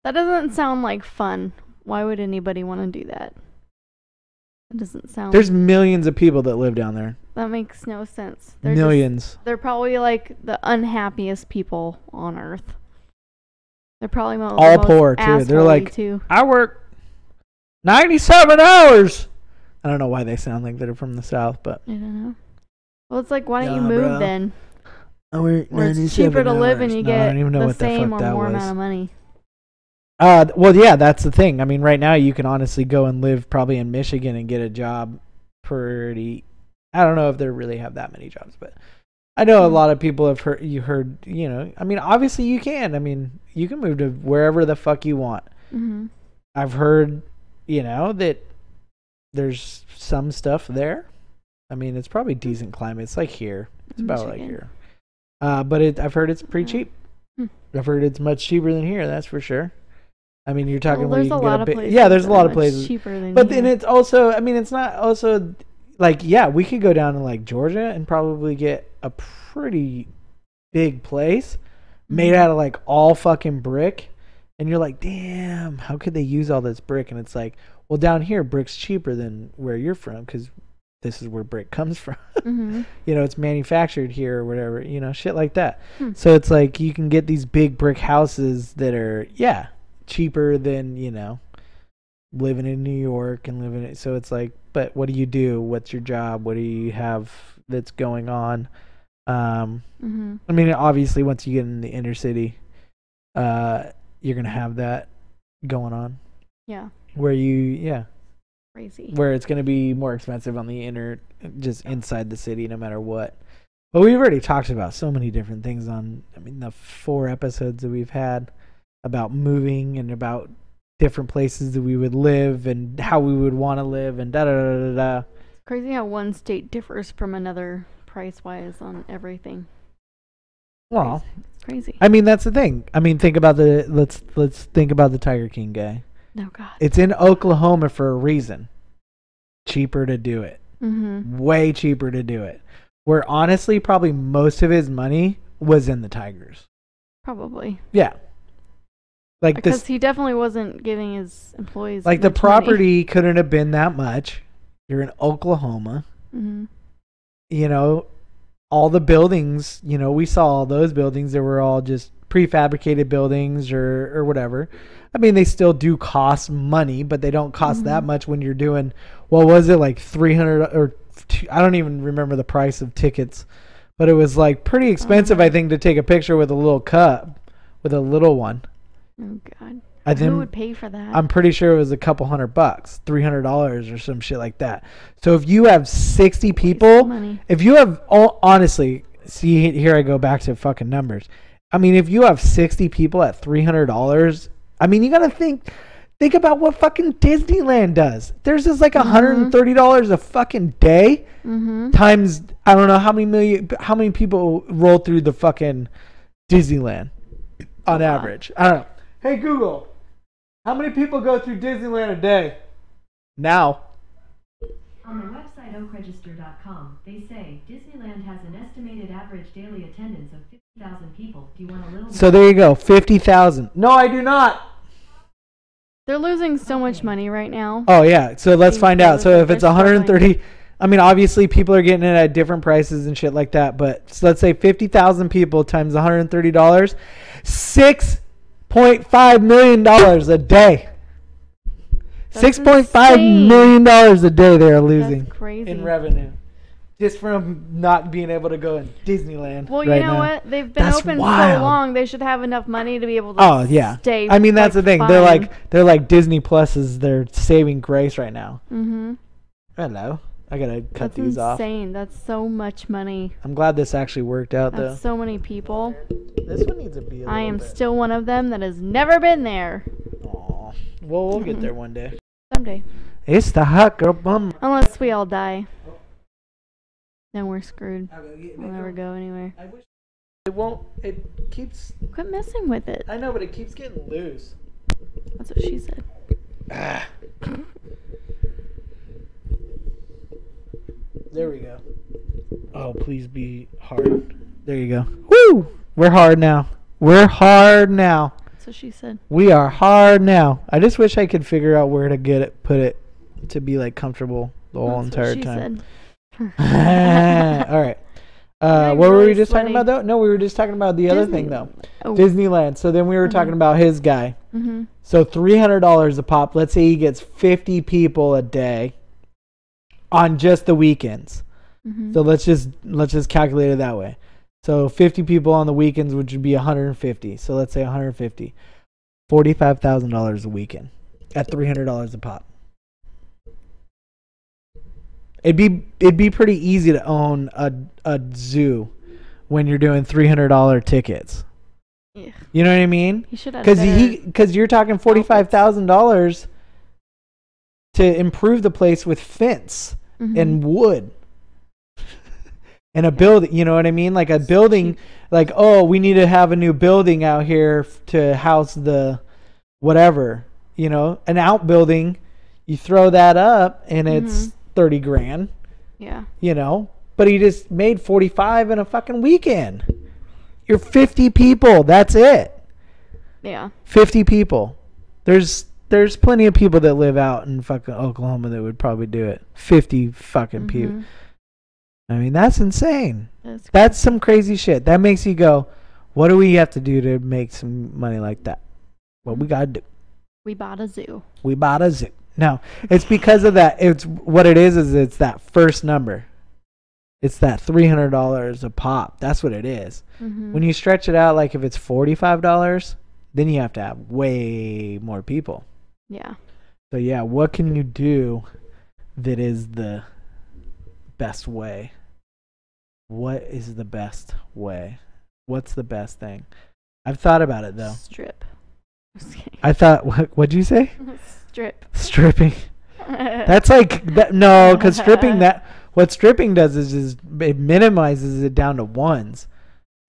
That doesn't sound like fun. Why would anybody want to do that? That doesn't sound. There's millions of people that live down there. That makes no sense. Millions. They're probably like the unhappiest people on earth. They're probably all poor too. They're like, too. I work 97 hours. I don't know why they sound like they're from the South, but I don't know. Well, it's like, why don't you move then? I work 97 Where it's cheaper to live and you get the same or more amount of money. Well, yeah, that's the thing. I mean, right now you can honestly go and live probably in Michigan and get a job pretty. I don't know if they really have that many jobs, but I know a lot of people have heard. I mean, obviously you can. I mean, you can move to wherever the fuck you want. Mm-hmm. I've heard, that there's some stuff there. I mean, it's probably decent climate. It's like here. It's about like here. But I've heard it's pretty cheap. I've heard it's much cheaper than here. That's for sure. I mean, you're talking where you can get a bit. Yeah, there's a lot of places cheaper than but then it's also. I mean, it's not also like, yeah, we could go down to like Georgia and probably get a pretty big place made out of like all fucking brick. And you're like, damn, how could they use all this brick? And it's like, well, down here, brick's cheaper than where you're from because this is where brick comes from. You know, it's manufactured here or whatever, you know, shit like that. So it's like you can get these big brick houses that are, yeah, cheaper than, you know, living in New York and living it. So it's like, but what do you do? What's your job? What do you have that's going on? I mean, obviously, once you get in the inner city, you're going to have that going on. Yeah. Where you, Crazy. where it's going to be more expensive on the inner, just inside the city, no matter what. But we've already talked about so many different things on, I mean, the 4 episodes that we've had about moving and about different places that we would live and how we would want to live and da-da-da-da-da. It's crazy how one state differs from another price-wise on everything. Well, It's crazy. I mean, that's the thing. I mean, think about let's think about the Tiger King guy. Oh, God. It's in Oklahoma for a reason. Cheaper to do it. Way cheaper to do it. Where honestly, probably most of his money was in the Tigers. Probably. Yeah. Like Because this, he definitely wasn't giving his employees like the much money. property couldn't have been that much. You're in Oklahoma. You know, all the buildings, you know, we saw all those buildings that were all just prefabricated buildings or whatever. I mean, they still do cost money, but they don't cost that much when you're doing, what was it, like 300 or I don't even remember the price of tickets, but it was like pretty expensive, I think, to take a picture with a little cup, with a little one. Oh, God. I think Who would pay for that? I'm pretty sure it was a couple $100, $300 or some shit like that. So if you have 60 people, money. if you have, honestly, see, here I go back to fucking numbers. I mean, if you have 60 people at $300, I mean, you gotta think about what fucking Disneyland does. There's just like $130 a fucking day times, I don't know how many people roll through the fucking Disneyland on average. I don't know. Hey Google, how many people go through Disneyland a day? Now. On the website oakregister.com, they say Disneyland has an estimated average daily attendance of 50,000 people. Do you want a little? So there you go, 50,000. No, I do not. They're losing so much money right now. Oh yeah, so let's find out. So if it's They're 130, I mean, obviously people are getting it at different prices and shit like that. But so let's say 50,000 people times $130, $6.5 million a day. $6.5 million a day they are losing That's crazy. in revenue, just from not being able to go in Disneyland. Well, right you know now. what? They've been That's open wild. so long. They should have enough money to be able to Oh yeah. stay. I mean, that's like, the thing. fine. They're like Disney Plus is their saving grace right now. Mm-hmm. Hello. I gotta cut That's these off. insane. That's so much money. I'm glad this actually worked out though. That's so many people. This one needs to be a I little am bit. still one of them that has never been there. Aw. Well, we'll get there one day. Someday. It's the hot girl bum. Unless we all die. Then we're screwed. We'll never go anywhere. I wish it won't. It keeps. Quit messing with it. I know, but it keeps getting loose. That's what she said. Ah. There we go. Oh, please be hard. There you go. Woo! We're hard now. We're hard now. That's what she said. We are hard now. I just wish I could figure out where to put it to be like comfortable the whole That's entire what she time. said. All right. I'm What were really we just talking sweaty. about though? No, we were just talking about the other thing though. Oh. Disneyland. So then we were talking about his guy. Mm-hmm. So $300 a pop. Let's say he gets 50 people a day on just the weekends. Mm-hmm. So let's just calculate it that way. So 50 people on the weekends, which would be 150. So let's say 150. $45,000 a weekend at $300 a pop. It'd be pretty easy to own a zoo when you're doing $300 tickets. Yeah. You know what I mean? He should have Because you're talking $45,000 to improve the place with fence and wood and a building. You know what I mean? Like a building. Like, oh, we need to have a new building out here to house the whatever. You know, an outbuilding. You throw that up and it's $30,000. Yeah. You know, but he just made 45 in a fucking weekend. You're 50 people. That's it. Yeah. 50 people. There's plenty of people that live out in fucking Oklahoma that would probably do it. 50 fucking people. I mean, that's insane. That's some crazy shit. That makes you go, what do we have to do to make some money like that? What we gotta do? We bought a zoo. We bought a zoo. No, it's because of that. It's what it is it's that first number. It's that $300 a pop. That's what it is. When you stretch it out, like if it's $45, then you have to have way more people. Yeah. So yeah, what can you do that is the best way? What is the best way? What's the best thing? I've thought about it though. Strip. Just kidding. I thought, what'd you say? Strip. Stripping. That's like that. No, because what stripping does is it minimizes it down to ones,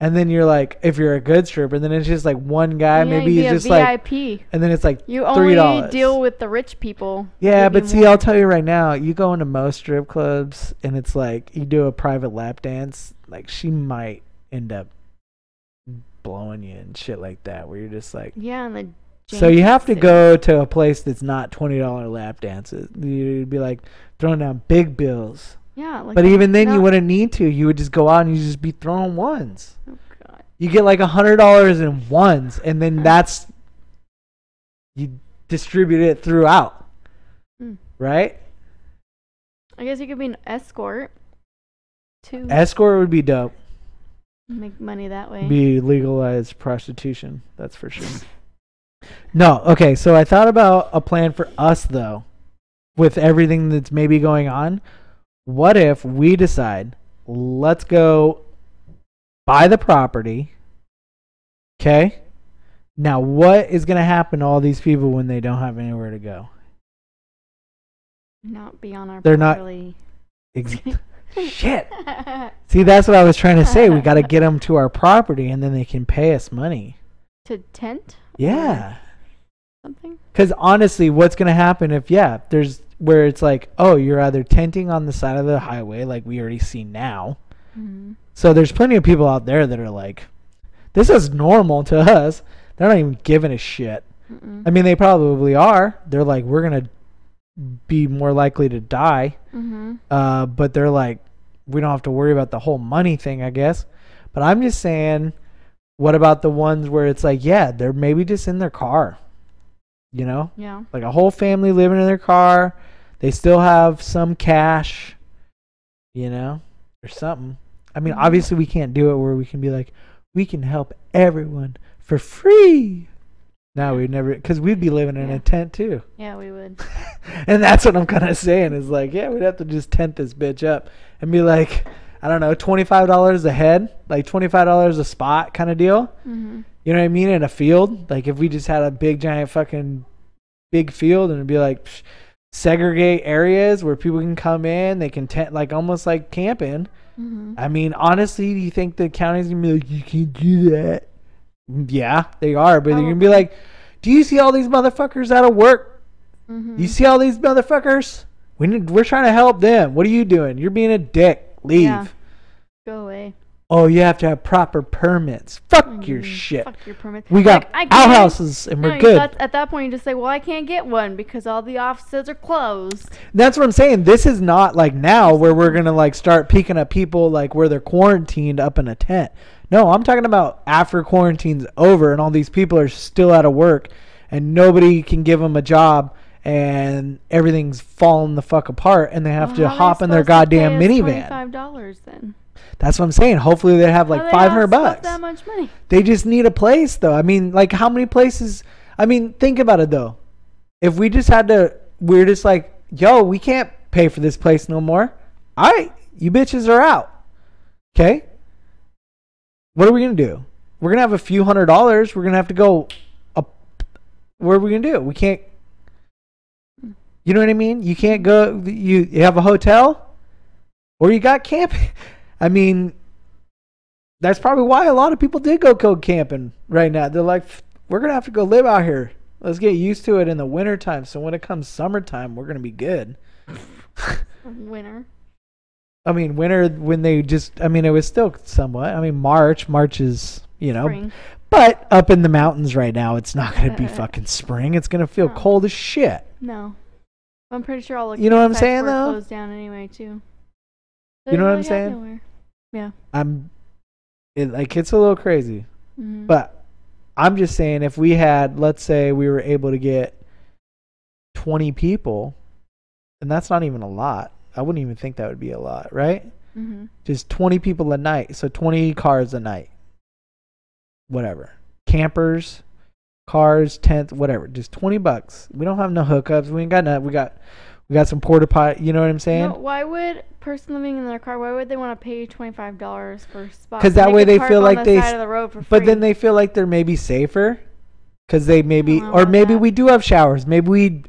and then you're like, if you're a good stripper, then it's just like one guy. Maybe he's just VIP. like, and then it's like you $3. only deal with the rich people. Yeah, but see, I'll tell you right now, you go into most strip clubs, and it's like you do a private lap dance, like she might end up blowing you and shit like that, where you're just like, yeah, and the so you have to go to a place that's not $20 lap dances. You'd be like throwing down big bills. Yeah. Like but even then, you wouldn't need to. You would just go out and you just be throwing ones. Oh, God. You get like $100 in ones, and then you distribute it throughout. Right? I guess you could be an escort, too. Escort would be dope. Make money that way. Be legalized prostitution. That's for sure. No, okay, so I thought about a plan for us, though, with everything that's maybe going on. What if we decide, let's go buy the property, okay? Now, what is going to happen to all these people when they don't have anywhere to go? Not be on our They're property. Shit. See, that's what I was trying to say. We got to get them to our property, and then they can pay us money. To tent? Yeah. Something? Because honestly, what's going to happen if, there's where it's like, oh, you're either tenting on the side of the highway like we already see now. So there's plenty of people out there that are like, this is normal to us. They're not even giving a shit. I mean, they probably are. They're like, we're going to be more likely to die. But they're like, we don't have to worry about the whole money thing, I guess. But I'm just saying, what about the ones where it's like, they're maybe just in their car, you know? Yeah. Like a whole family living in their car. They still have some cash, you know, or something. I mean, obviously we can't do it where we can be like, we can help everyone for free. No, we'd never, because we'd be living in a tent too. Yeah, we would. And that's what I'm kind of saying is like, we'd have to just tent this bitch up and be like, I don't know, $25 a head, like $25 a spot kind of deal. You know what I mean? In a field, like if we just had a big giant fucking big field and it'd be like segregate areas where people can come in, they can tent, like almost like camping. I mean, honestly, do you think the county's gonna be like, you can't do that? Yeah, they are, but they're gonna be like, do you see all these motherfuckers out of work? You see all these motherfuckers? We're trying to help them. What are you doing? You're being a dick. Leave. Yeah. Go away. Oh, you have to have proper permits. Fuck your shit. Fuck your permits. We got outhouses and we're good. At that point, you just say, well, I can't get one because all the offices are closed. That's what I'm saying. This is not like now where we're going to like start picking up people like where they're quarantined up in a tent. No, I'm talking about after quarantine's over and all these people are still out of work and nobody can give them a job and everything's falling the fuck apart and they have to hop in their goddamn minivan. $25 then. That's what I'm saying. Hopefully they have like $500. That much money. They just need a place though. I mean, like how many places? I mean, think about it though. If we just had to, we're just like, yo, we can't pay for this place no more. All right, you bitches are out. Okay. What are we gonna do? We're gonna have a few $100s. We're gonna have to go up. What are we gonna do? We can't. You know what I mean? You can't go. You have a hotel, or you got camping. I mean, that's probably why a lot of people did go camping right now. They're like, we're going to have to go live out here. Let's get used to it in the wintertime. So when it comes summertime, we're going to be good. Winter. I mean, winter when they just. I mean, it was still somewhat. I mean, March. March is Spring. But up in the mountains right now, it's not going to be fucking spring. It's going to feel No. cold as shit. No. I'm pretty sure all the You know what I'm campsites saying, were though? closed down anyway, too. You know what I'm saying? It's a little crazy. Mm-hmm. But I'm just saying, if we had, let's say we were able to get 20 people, and that's not even a lot. I wouldn't even think that would be a lot, right? Mm-hmm. Just 20 people a night. So 20 cars a night. Whatever. Campers, cars, tents, whatever. Just $20. We don't have no hookups. We ain't got nothing. We got some porta potty. You know what I'm saying? No, why would a person living in their car? Why would they want to pay $25 for a spot? Because that way could they park feel on like the they. side of the road for But free. then they feel like they're maybe safer. Because they maybe, don't know or about maybe that. we do have showers. Maybe we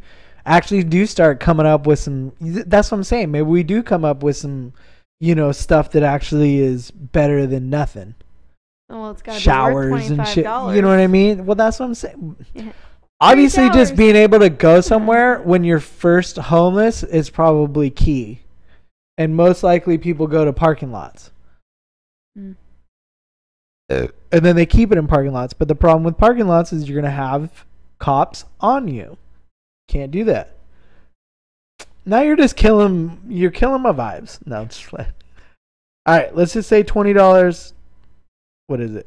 actually do start coming up with some. That's what I'm saying. Maybe we do come up with some, stuff that actually is better than nothing. Well, it's gotta Showers be worth and shit. $25. You know what I mean? Well, that's what I'm saying. Yeah. Obviously, just showers. being able to go somewhere when you're first homeless is probably key. And most likely people go to parking lots. Mm. And then they keep it in parking lots. But the problem with parking lots is you're going to have cops on you. Can't do that. Now you're just killing my vibes. No, I'm just like, all right, let's just say $20. What is it?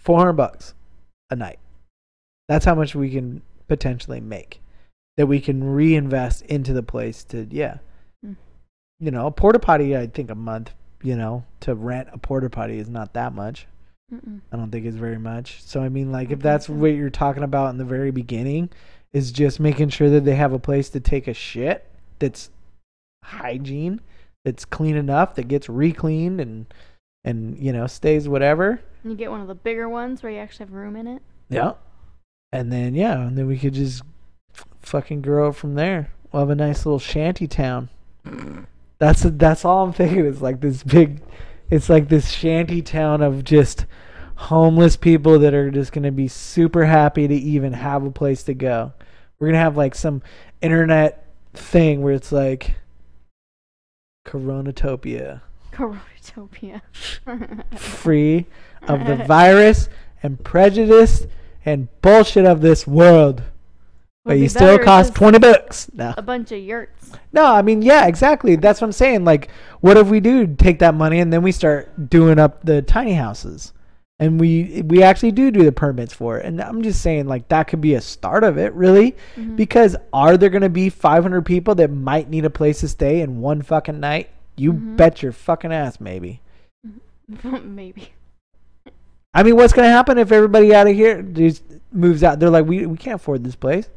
$400 a night. That's how much we can potentially make that we can reinvest into the place to, a porta potty, I think a month, to rent a porta potty is not that much. Mm-mm. I don't think it's very much. So, I mean, like, if that's what you're talking about in the very beginning, is just making sure that they have a place to take a shit that's hygiene, that's clean enough, that gets re-cleaned and stays whatever. You get one of the bigger ones where you actually have room in it. Yeah. And then we could just fucking grow up from there. We'll have a nice little shanty town. That's all I'm thinking. It's like this shanty town of just homeless people that are just going to be super happy to even have a place to go. We're going to have like some internet thing where it's like Coronatopia. Coronatopia. Free of the virus and prejudice and bullshit of this world. But you still cost $20. No. A bunch of yurts. No, I mean, yeah, exactly. That's what I'm saying. Like, what if we do take that money and then we start doing up the tiny houses? And we actually do the permits for it. And I'm just saying, like, that could be a start of it, really. Mm-hmm. Because are there going to be 500 people that might need a place to stay in one fucking night? You bet your fucking ass, maybe. Maybe. I mean, what's going to happen if everybody out of here just moves out? They're like, we can't afford this place.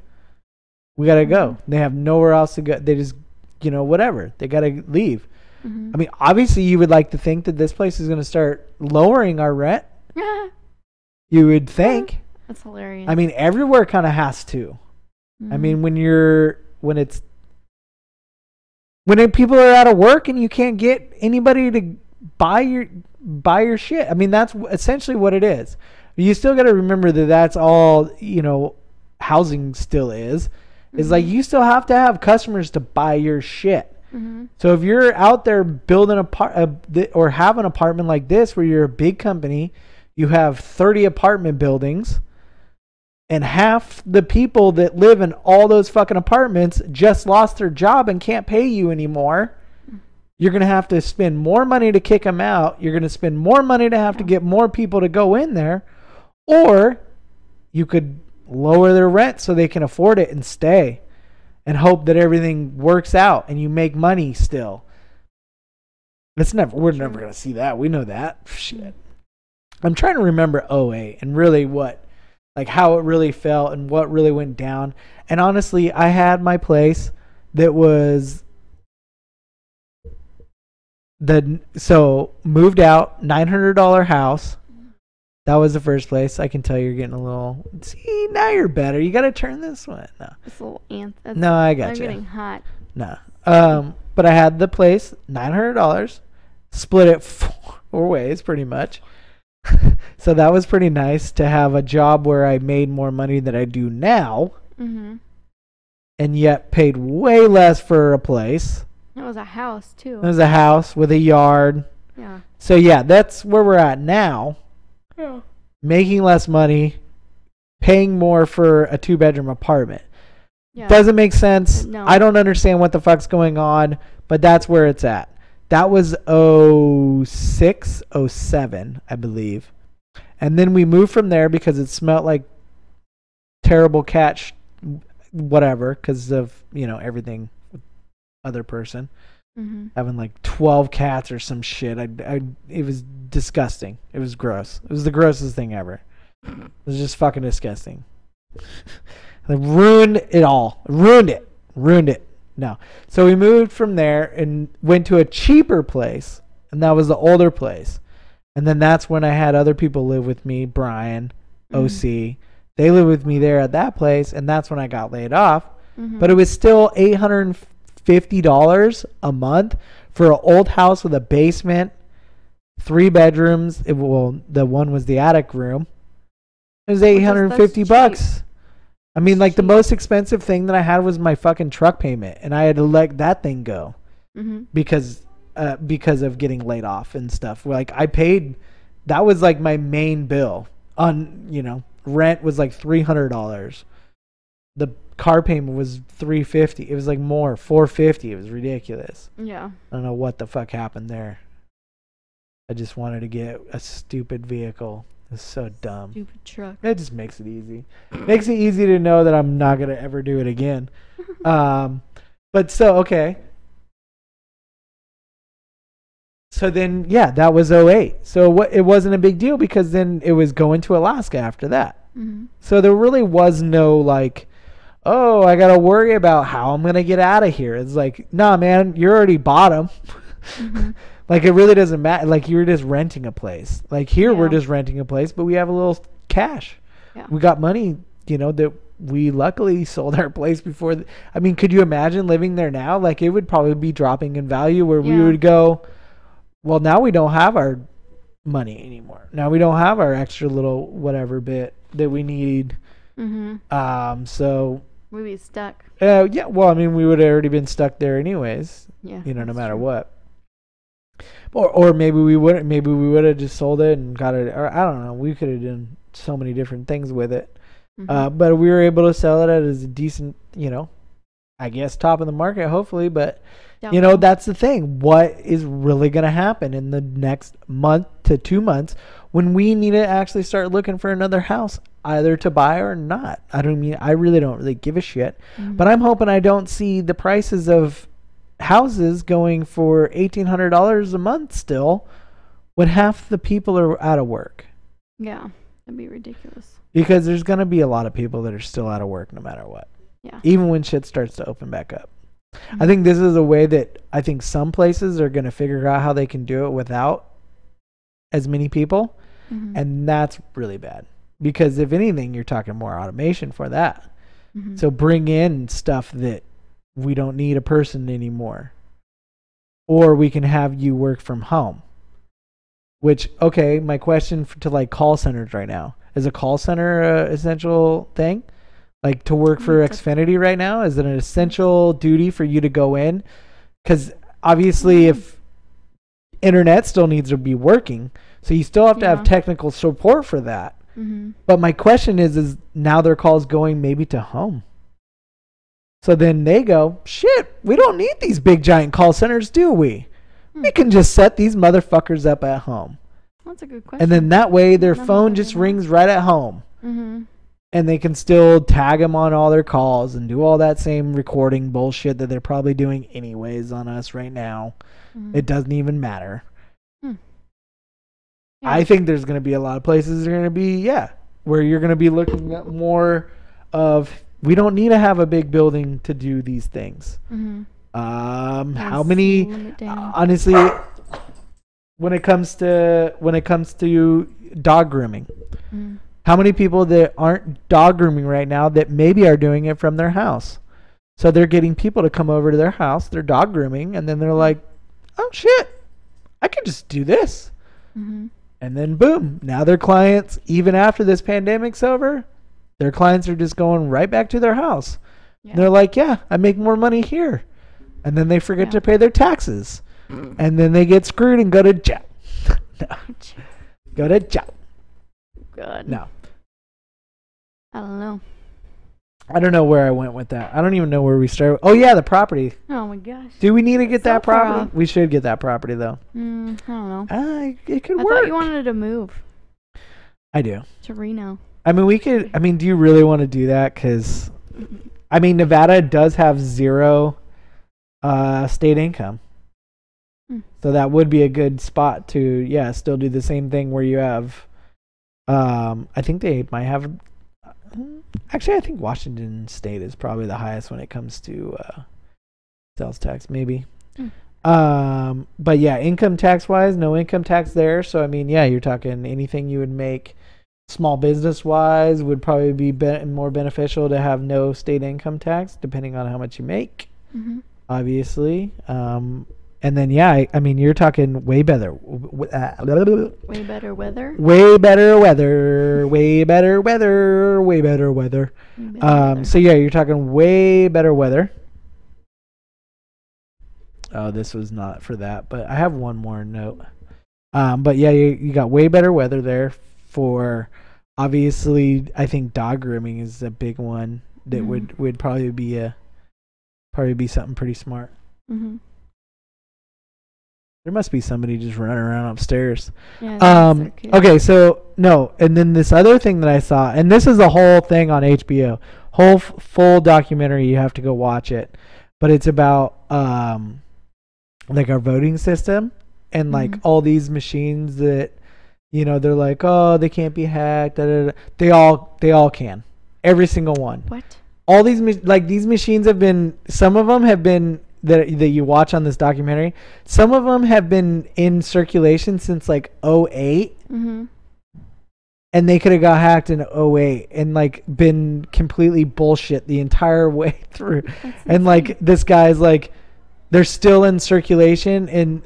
We got to go. They have nowhere else to go. They just, whatever. They got to leave. Mm-hmm. I mean, obviously, you would like to think that this place is going to start lowering our rent. You would think. That's hilarious. I mean, everywhere kind of has to. I mean, when people are out of work and you can't get anybody to buy your shit. I mean, that's essentially what it is. You still got to remember that that's all, housing still is. Is like you still have to have customers to buy your shit. Mm-hmm. So if you're out there building or have an apartment like this where you're a big company, you have 30 apartment buildings, and half the people that live in all those fucking apartments just lost their job and can't pay you anymore. You're going to have to spend more money to kick them out. You're going to spend more money to have to get more people to go in there. Or you could lower their rent so they can afford it and stay and hope that everything works out and you make money still. We're never going to see that. We know that. Shit. I'm trying to remember 08 and really how it really felt and what really went down. And honestly, I had my place that was moved out, $900 house. That was the first place. I can tell you're getting a little. See, now you're better. You got to turn this one. No. It's a little ant. No, I got I'm you. getting hot. No. But I had the place, $900, split it 4 ways, pretty much. So that was pretty nice to have a job where I made more money than I do now, Mm-hmm. and yet paid way less for a place. It was a house too. It was a house with a yard. Yeah. So yeah, that's where we're at now. Yeah. Making less money, paying more for a 2-bedroom apartment. Yeah. Doesn't make sense. No. I don't understand what the fuck's going on, but that's where it's at. That was 06, 07, I believe. And then we moved from there because it smelled like terrible whatever, because of, everything with other person. Mm-hmm. Having like 12 cats or some shit. It was disgusting. It was gross. It was the grossest thing ever. It was just fucking disgusting. Like, ruined it all. Ruined it. No. So we moved from there and went to a cheaper place, and that was the older place. And then that's when I had other people live with me, Brian, OC. They lived with me there at that place, and that's when I got laid off. Mm-hmm. But it was still $850 a month for an old house with a basement, 3 bedrooms. The one was the attic room. It was $850. I mean, like, the most expensive thing that I had was my fucking truck payment, and I had to let that thing go because of getting laid off and stuff. Like, I paid, that was like my main bill on, rent was like $300. The car payment was $350. It was like more, $450. It was ridiculous. Yeah. I don't know what the fuck happened there. I just wanted to get a stupid vehicle. It's so dumb. Stupid truck. It just makes it easy. Makes it easy to know that I'm not gonna ever do it again. But so okay. So then, yeah, that was 08. So it wasn't a big deal because then it was going to Alaska after that. Mm-hmm. So there really was no like, oh, I gotta worry about how I'm gonna get out of here. It's like, nah, man, you're already bottom. Mm-hmm. Like, it really doesn't matter. Like, you're just renting a place. Like, here we're just renting a place, but we have a little cash. Yeah. We got money, that we luckily sold our place before. I mean, could you imagine living there now? Like, it would probably be dropping in value where we would go, well, now we don't have our money anymore. Now we don't have our extra little whatever bit that we need. Mm-hmm. So we'd be stuck. yeah, well, I mean, we would have already been stuck there anyways. Yeah. No matter what. Or maybe we wouldn't. Maybe we would have just sold it and got it. Or I don't know. We could have done so many different things with it. Mm-hmm. But we were able to sell it at a decent, I guess top of the market, hopefully. But that's the thing. What is really going to happen in the next month to 2 months when we need to actually start looking for another house, either to buy or not? I really don't really give a shit. Mm-hmm. But I'm hoping I don't see the prices of houses going for $1,800 a month still when half the people are out of work. Yeah, that'd be ridiculous. Because there's going to be a lot of people that are still out of work no matter what. Yeah. Even when shit starts to open back up. Mm-hmm. I think this is a way that I think some places are going to figure out how they can do it without as many people. Mm-hmm. And that's really bad. Because if anything, you're talking more automation for that. Mm-hmm. So bring in stuff that we don't need a person anymore. Or we can have you work from home. Which, okay, my question to like call centers right now. Is a call center an essential thing? Like to work for Xfinity right now? Is it an essential duty for you to go in? Because obviously if internet still needs to be working, so you still have to have technical support for that. Mm-hmm. But my question is now their calls going maybe to home? So then they go, shit, we don't need these big giant call centers, do we? We can just set these motherfuckers up at home. That's a good question. And then that way their phone just rings right at home. Mm-hmm. And they can still tag them on all their calls and do all that same recording bullshit that they're probably doing anyways on us right now. Mm-hmm. It doesn't even matter. Yeah. I think there's going to be a lot of places that are going to be, where you're going to be looking at more of, we don't need to have a big building to do these things. Mm-hmm. How many, honestly, when it comes to dog grooming, how many people that aren't dog grooming right now that maybe are doing it from their house? So they're getting people to come over to their house, they're dog grooming, and then they're like, oh shit, I could just do this. Mm-hmm. And then boom, now their clients, even after this pandemic's over, their clients are just going right back to their house. Yeah. They're like, yeah, I make more money here. And then they forget Yeah. to pay their taxes. And then they get screwed and go to jail. No. Go to jail. Good. No. I don't know. I don't know where I went with that. I don't even know where we started. Oh, yeah, the property. Oh my gosh. Do we need to get So that far property? off. We should get that property, though. I don't know. It could I work. thought you wanted to move I do. to Reno. I mean, we could. I mean, do you really want to do that? Because, I mean, Nevada does have 0 state income. So that would be a good spot to, yeah, still do the same thing where you have, I think they might have, actually, I think Washington State is probably the highest when it comes to sales tax, maybe. But yeah, income tax wise, no income tax there. So, I mean, yeah, you're talking anything you would make small business wise would probably be more beneficial to have no state income tax, depending on how much you make, obviously. And then, yeah, I mean, you're talking way better. Way better weather. Way better weather. Way better weather. Way better weather. So, yeah, you're talking way better weather. Oh, this was not for that, but I have one more note. But, yeah, you got way better weather there for, obviously, I think dog grooming is a big one that would probably be something pretty smart. There must be somebody just running around upstairs. Yeah, so cute. Okay, so no, and then this other thing that I saw, and this is a whole thing on HBO, whole full documentary. You have to go watch it, but it's about like our voting system and like all these machines that, you know, they're like, oh, they can't be hacked. Da, da, da. They all can, every single one. What? All these these machines have been. Some of them have been. That you watch on this documentary, some of them have been in circulation since like 2008, and they could have got hacked in 2008 and like been completely bullshit the entire way through. And like this guy's like, they're still in circulation, and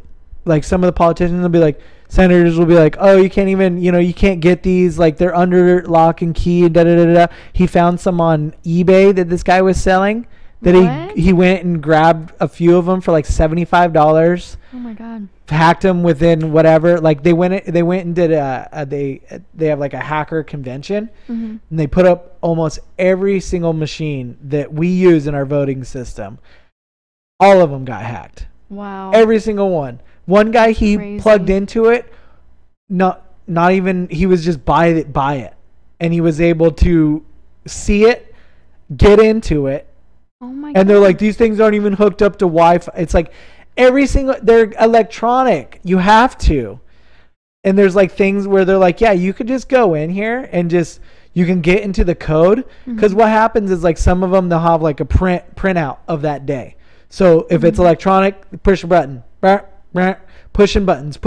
like some of the politicians will be like, senators will be like, oh, you can't even, you know, you can't get these, like they're under lock and key. Da da da da. He found some on eBay that this guy was selling. That he went and grabbed a few of them for like $75. Oh my god! Hacked them within whatever. Like they went and did they have like a hacker convention, and they put up almost every single machine that we use in our voting system. All of them got hacked. Wow! Every single one. One guy he plugged into it. Not even, he was just by it, and he was able to see it, get into it. Oh my god. And they're like, these things aren't even hooked up to Wi-Fi. It's like they're electronic. You have to. And there's like things where they're like, yeah, you could just go in here and just, you can get into the code. Because what happens is like some of them, they'll have like a printout of that day. So if it's electronic, push a button. Pushing buttons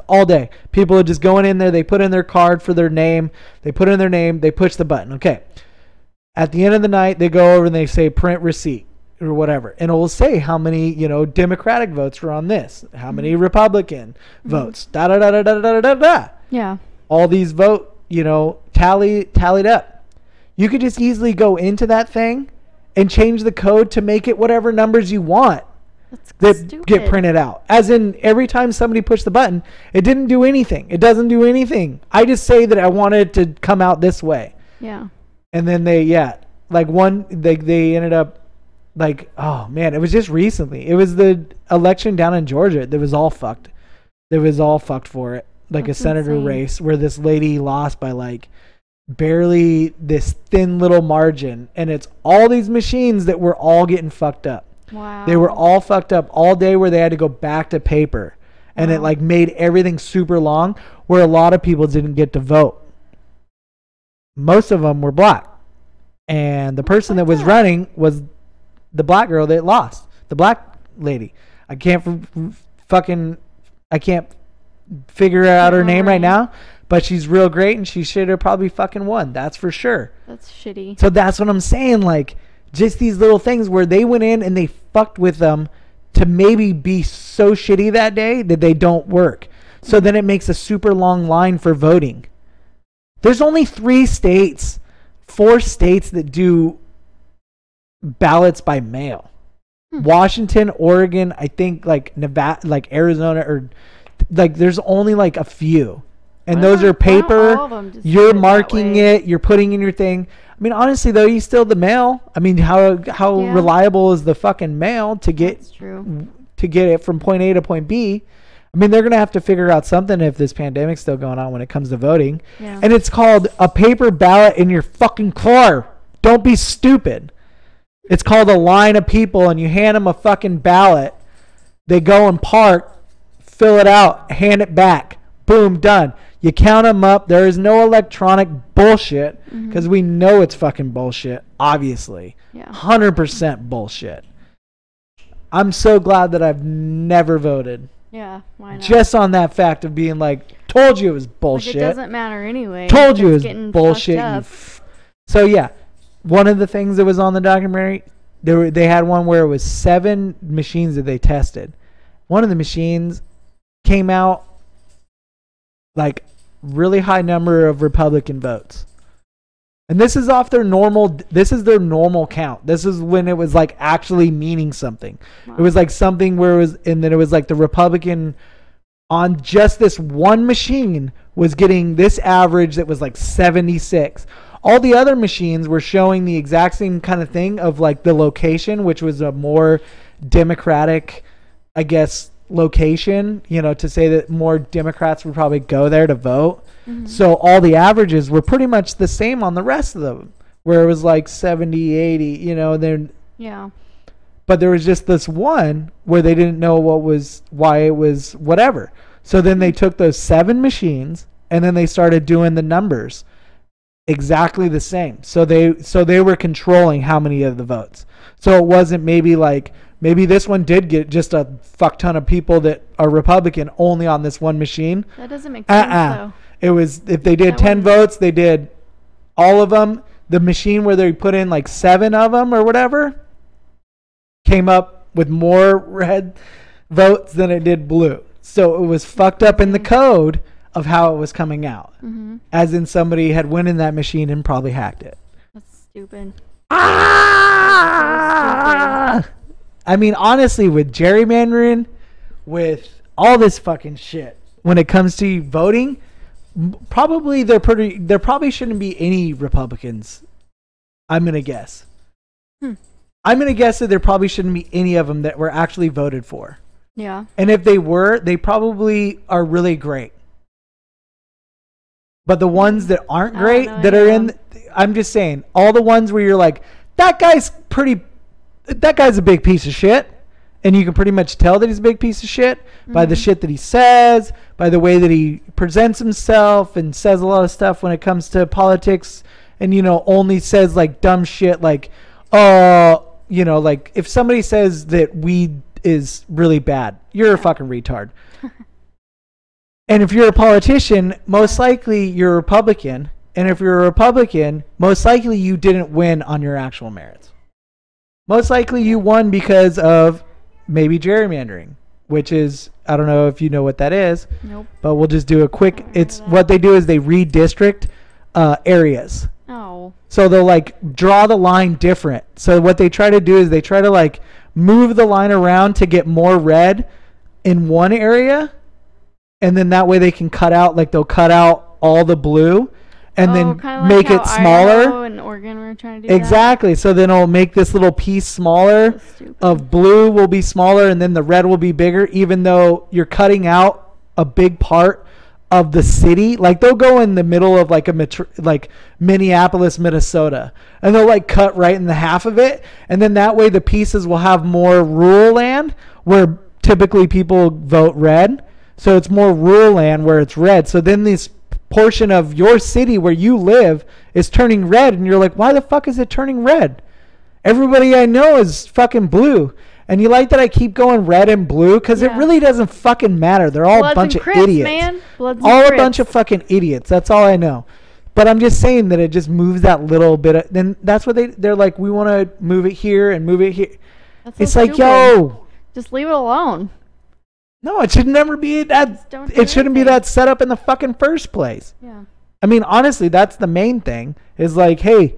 all day. People are just going in there. They put in their card for their name. They put in their name. They push the button. Okay. At the end of the night, they go over and they say print receipt or whatever. And it will say how many, you know, Democratic votes were on this, how many Republican votes, da da da da da da da da. Yeah. All these vote, you know, tallied up. You could just easily go into that thing and change the code to make it whatever numbers you want that stupid. Get printed out. As in, every time somebody pushed the button, it didn't do anything. It doesn't do anything. I just say that I want it to come out this way. Yeah. And then they ended up like, oh man, it was just recently. It was the election down in Georgia that was all fucked. That was all fucked for it. Like That's a senator insane. race where this lady lost by like barely this thin little margin. And it's all these machines that were all getting fucked up. Wow. They were all fucked up all day where they had to go back to paper. And it like made everything super long where a lot of people didn't get to vote. Most of them were black. And the person that was running was the black girl that lost. The black lady. I can't figure out her name right now. But she's real great and she should have probably fucking won. That's for sure. That's shitty. So that's what I'm saying. Like, just these little things where they went in and they fucked with them to maybe be so shitty that day that they don't work. So then it makes a super long line for voting. There's only 4 states that do ballots by mail. Washington, Oregon, I think like Nevada, like Arizona, or like there's only like a few. And those are paper. You're marking it. You're putting in your thing. I mean, honestly, though, you still the mail. I mean, how reliable is the fucking mail to get it from point A to point B? I mean, they're gonna have to figure out something if this pandemic's still going on when it comes to voting. Yeah. And it's called a paper ballot in your fucking car. Don't be stupid. It's called a line of people, and you hand them a fucking ballot. They go and park, fill it out, hand it back. Boom, done. You count them up. There is no electronic bullshit because we know it's fucking bullshit, obviously. Yeah. 100% bullshit. I'm so glad that I've never voted. Yeah, why not? Just on that fact of being like, told you it was bullshit. Like, it doesn't matter anyway. Told you it was bullshit. So, yeah, one of the things that was on the documentary, they had one where it was 7 machines that they tested. One of the machines came out like really high number of Republican votes. And this is off their normal, this is their normal count. This is when it was like actually meaning something. Wow. It was like something where it was, and then it was like the Republican on just this one machine was getting this average that was like 76. All the other machines were showing the exact same kind of thing of like the location, which was a more Democratic, I guess, location, you know, to say that more Democrats would probably go there to vote. So all the averages were pretty much the same on the rest of them, where it was like 70, 80, you know, then yeah. But there was just this one where they didn't know why it was whatever. So then they took those 7 machines and then they started doing the numbers exactly the same. So they were controlling how many of the votes. So it wasn't maybe this one did get just a fuck ton of people that are Republican only on this one machine. That doesn't make sense though. It was, if they did 10 votes, they did all of them. The machine where they put in like 7 of them or whatever came up with more red votes than it did blue. So it was fucked up in the code of how it was coming out. As in somebody had went in that machine and probably hacked it. That's stupid. Ah! I mean, honestly, with gerrymandering, with all this fucking shit, when it comes to voting, probably there probably shouldn't be any Republicans. I'm gonna guess. I'm gonna guess that there probably shouldn't be any of them that were actually voted for. Yeah. And if they were, they probably are really great. But the ones that aren't great, that are in, I'm just saying, all the ones where you're like, that guy's a big piece of shit. And you can pretty much tell that he's a big piece of shit by the shit that he says, by the way that he presents himself and says a lot of stuff when it comes to politics, and, you know, only says like dumb shit like, you know, like if somebody says that weed is really bad, you're a fucking retard. And if you're a politician, most likely you're a Republican. And if you're a Republican, most likely you didn't win on your actual merits. Most likely you won because of maybe gerrymandering, which is, I don't know if you know what that is. Nope. But we'll just do a quick, it's what they do is they redistrict areas. Oh. So they'll like draw the line different. So what they try to do is they try to like move the line around to get more red in one area. And then that way they can cut out, like they'll cut out all the blue and then make it smaller. Idaho and Oregon were trying to do exactly. That. So then it'll make this little piece smaller of blue will be smaller and then the red will be bigger, even though you're cutting out a big part of the city. Like they'll go in the middle of like like Minneapolis, Minnesota, and they'll like cut right in the half of it. And then that way the pieces will have more rural land where typically people vote red. So it's more rural land where it's red. So then this portion of your city where you live is turning red. And you're like, why the fuck is it turning red? Everybody I know is fucking blue. And you like that I keep going red and blue? Because it really doesn't fucking matter. They're all a bunch of idiots. Man. All a bunch of fucking idiots. That's all I know. But I'm just saying that it just moves that little bit. Then that's what they're like, we want to move it here and move it here. It's like, yo. Just leave it alone. No, it should never be that. It shouldn't be that set up in the fucking first place. Yeah. I mean, honestly, that's the main thing. Is like, hey,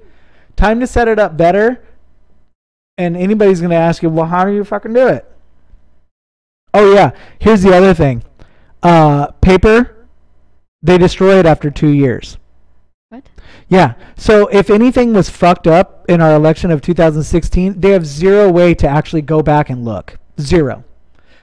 time to set it up better. And anybody's going to ask you, well, how do you fucking do it? Oh, yeah. Here's the other thing. Paper, they destroy it after 2 years. What? Yeah. So if anything was fucked up in our election of 2016, they have zero way to actually go back and look. Zero.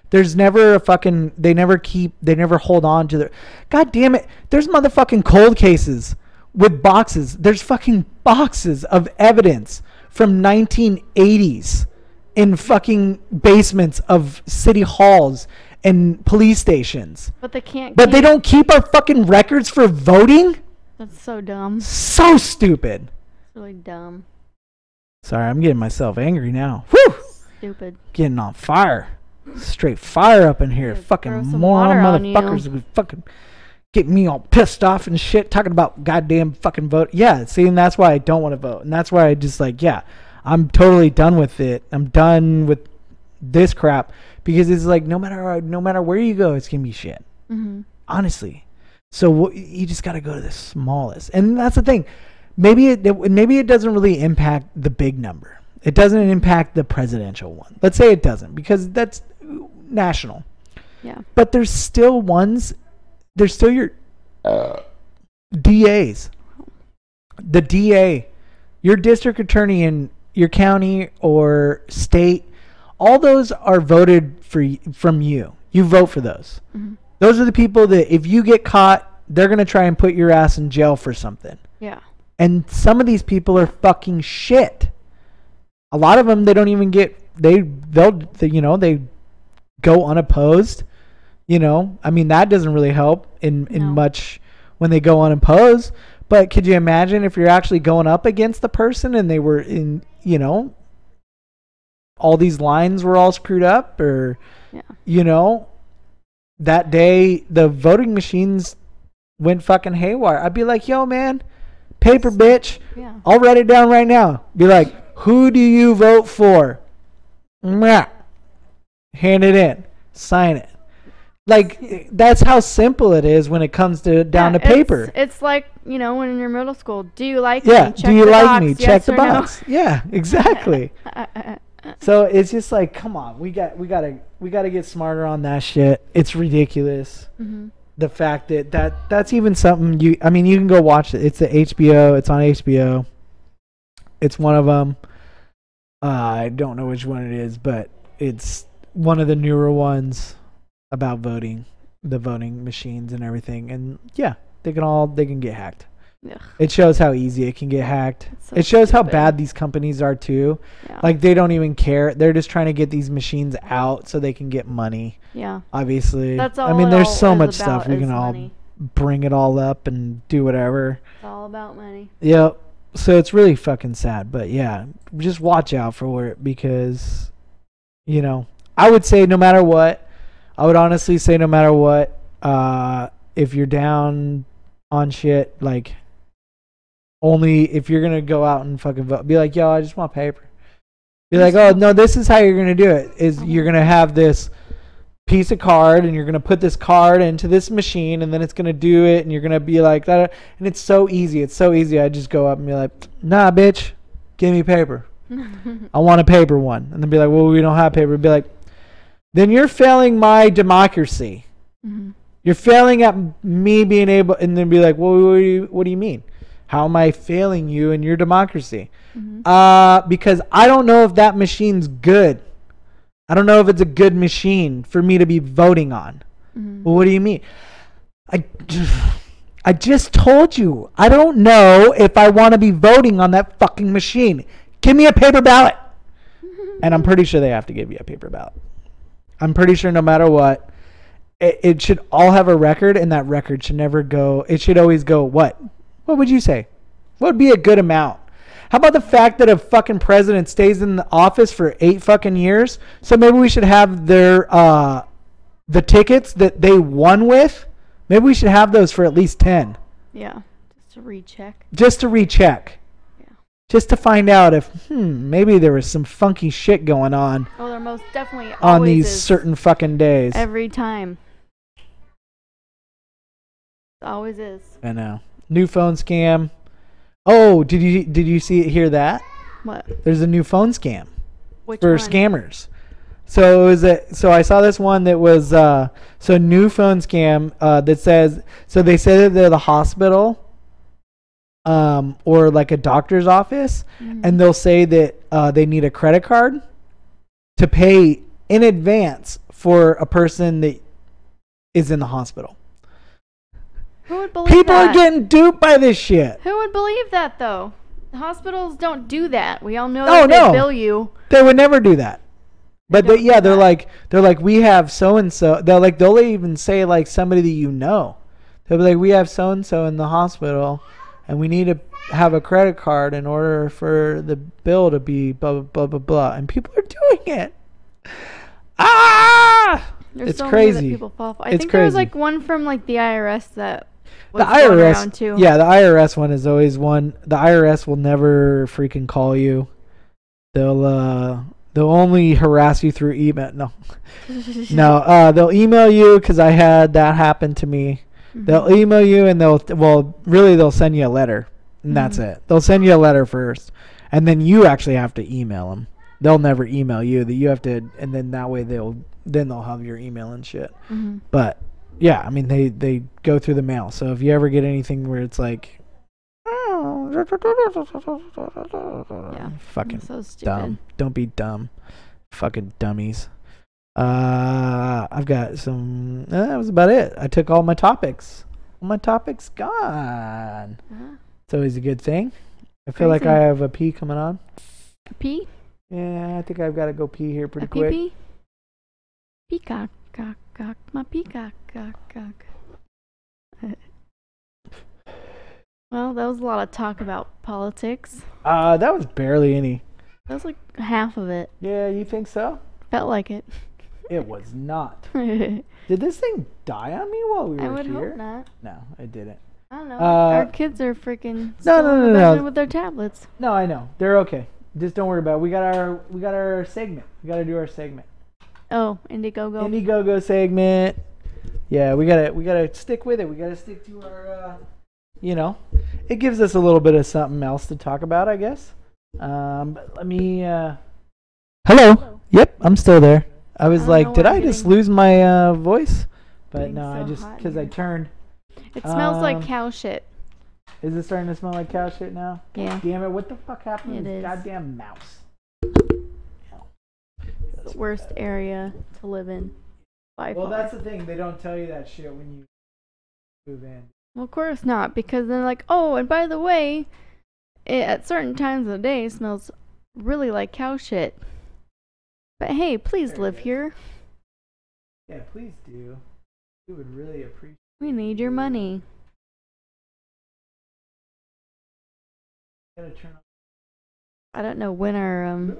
There's never a fucking, they never hold on to their, God damn it. There's motherfucking cold cases with boxes. There's fucking boxes of evidence from 1980s in fucking basements of city halls and police stations. But they can't. But they don't keep our fucking records for voting? That's so dumb. So stupid. It's really dumb. Sorry, I'm getting myself angry now. Whew! Stupid. Getting on fire. Straight fire up in here. Yeah, fucking throw some moron water on you. motherfuckers who fucking get me all pissed off and shit talking about goddamn fucking vote. Yeah, see, and that's why I don't want to vote. And that's why I just like, yeah, I'm totally done with it. I'm done with this crap because it's like no matter where you go, it's gonna be shit. Mm-hmm. Honestly. So you just got to go to the smallest. And that's the thing. Maybe it doesn't really impact the big number. It doesn't impact the presidential one. Let's say it doesn't because that's national. Yeah. But there's still your DAs. The DA, your district attorney in your county or state, all those are voted from you. You vote for those. Mm-hmm. Those are the people that if you get caught, they're going to try and put your ass in jail for something. Yeah. And some of these people are fucking shit. A lot of them, they don't even get, they go unopposed. You know, I mean, that doesn't really help in much when they go unopposed. But could you imagine if you're actually going up against the person and they were in, all these lines were all screwed up or, that day the voting machines went fucking haywire. I'd be like, yo, man, paper, bitch. Yeah. I'll write it down right now. Be like, who do you vote for? Mwah. Hand it in. Sign it. Like, that's how simple it is when it comes to down to paper. It's like, when in your middle school, do you like me? Check do you like me? Yes Check the box. No? Yeah, exactly. So it's just like, come on, we gotta get smarter on that shit. It's ridiculous. Mm-hmm. The fact that's even something you can go watch it. It's the HBO. It's on HBO. It's one of them. I don't know which one it is, but it's one of the newer ones about voting, the voting machines and everything. And yeah, they can get hacked. Ugh. It shows how easy it can get hacked. So it shows how bad these companies are too. Yeah. Like they don't even care. They're just trying to get these machines out so they can get money. Yeah. Obviously. That's all. I mean, there's so much stuff we can all bring it all up and do whatever. It's all about money. Yep. So it's really fucking sad, but yeah, just watch out for it because I would say no matter what, I would honestly say no matter what, if you're down on shit, like only if you're gonna go out and fucking vote, be like, yo, I just want paper. Be like, oh no, this is how you're gonna do it. Is you're gonna have this piece of card and you're gonna put this card into this machine and then it's gonna do it and you're gonna be like that, and it's so easy. I just go up and be like, nah, bitch, give me paper. I want a paper one. And then be like, well, we don't have paper. Be like, then you're failing my democracy. Mm-hmm. You're failing at me being able, and then be like, well, what do you mean? How am I failing you in your democracy? Mm-hmm. Because I don't know if that machine's good. I don't know if it's a good machine for me to be voting on. Mm-hmm. Well, what do you mean? I just told you. I don't know if I want to be voting on that fucking machine. Give me a paper ballot. And I'm pretty sure they have to give you a paper ballot. I'm pretty sure no matter what, it should all have a record, and that record should never go. It should always go, what? What would you say? What would be a good amount? How about the fact that a fucking president stays in the office for 8 fucking years? So maybe we should have their the tickets that they won with. Maybe we should have those for at least 10. Yeah, just to recheck. Yeah. Just to find out if maybe there was some funky shit going on. Oh, there most definitely on these certain fucking days. Every time. It always is. I know. New phone scam. Oh, did you hear that? What? There's a new phone scam. Which for one? scammers. So so I saw this one that was so new phone scam that says, so they say that they're the hospital or like a doctor's office, and they'll say that they need a credit card to pay in advance for a person that is in the hospital. Who would believe People that? are getting duped by this shit. Who would believe that though? The hospitals don't do that. We all know Oh, that they no. bill you. They would never do that. But don't do they're that. like we have so and so. They'll even say like somebody that you know. They'll be like, we have so and so in the hospital, and we need to have a credit card in order for the bill to be blah blah blah blah blah. And people are doing it. Ah! There's It's so crazy. many that people fall for. I It's think there was crazy. like one from like the IRS that was The going IRS, around too. yeah, the IRS one is always one. The IRS will never freaking call you. They'll only harass you through email. No, they'll email you because I had that happen to me. They'll email you and they'll send you a letter, and that's it. They'll send you a letter first, and then you actually have to email them. They'll never email you. That you have to, and then that way they'll have your email and shit. But yeah, I mean they go through the mail. So if you ever get anything where it's like, Yeah, fucking so stupid. dumb. Don't be dumb. Fucking dummies. I've got some. That was about it. I took all my topics. All my topics gone. It's always a good thing. I feel like Crazy. I have a pee coming on. A pee? Yeah, I think I've got to go pee here pretty A quick. pee? Peacock, cock, cock, my peacock, cock, cock. Well, that was a lot of talk about politics. That was barely any. That was like half of it. Yeah, you think so? Felt like it. It was not. I Did this thing die on me while we were would here? hope not. No, it didn't. I don't know. Our kids are freaking still no, in the no, bedroom no. with their tablets. No, I know. They're okay. Just don't worry about it. We got our segment. We got to do our segment. Oh, Indiegogo. Indiegogo segment. Yeah, we gotta stick with it. We gotta stick to our it gives us a little bit of something else to talk about, I guess. But let me Hello. Yep, I'm still there. I was I don't like, know did why I I'm just getting- lose my voice? But Getting no, I so just hot in because I here. turned. It smells like Um, cow shit. Is it starting to smell like cow shit now? Yeah. Damn it! What the fuck happened to It this is. goddamn mouse? The worst area to live in. By Well, far. that's the thing. They don't tell you that shit when you move in. Well, of course not, because then like, oh, and by the way, it at certain times of the day smells really like cow shit. But hey, please There it live is. here. Yeah, please do. We would really appreciate. We need your money. Gotta turn on. I don't know when our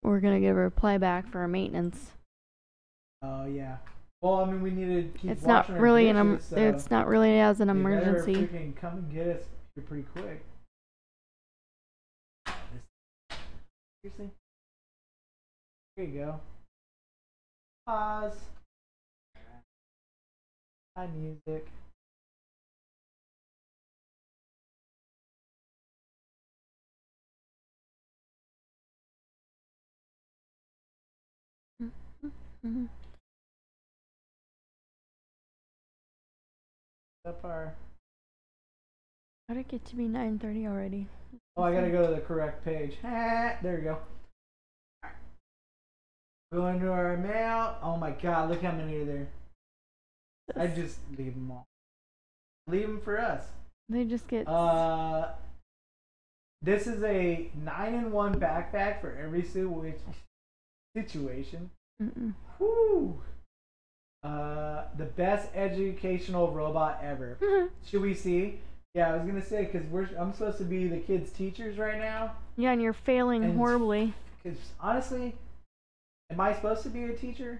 we're gonna get a reply back for our maintenance. Oh yeah. Well, I mean, we need to keep. It's not washing our really dishes, so it's not really as an they better emergency. freaking come and get us here pretty quick. Seriously? There you go. Pause. Hi, music. Mhm. Up our. How'd it get to be 9:30 already? Oh, I gotta go to the correct page. There we go. Go into our mail. Oh my god, look how many are there. I just leave them all. Leave them for us. They just get This is a 9-in-1 backpack for every situation. Whew. The best educational robot ever. Should we see? Yeah, I was gonna say because I'm supposed to be the kids' teachers right now. Yeah, and you're failing And- horribly. Because honestly, am I supposed to be a teacher?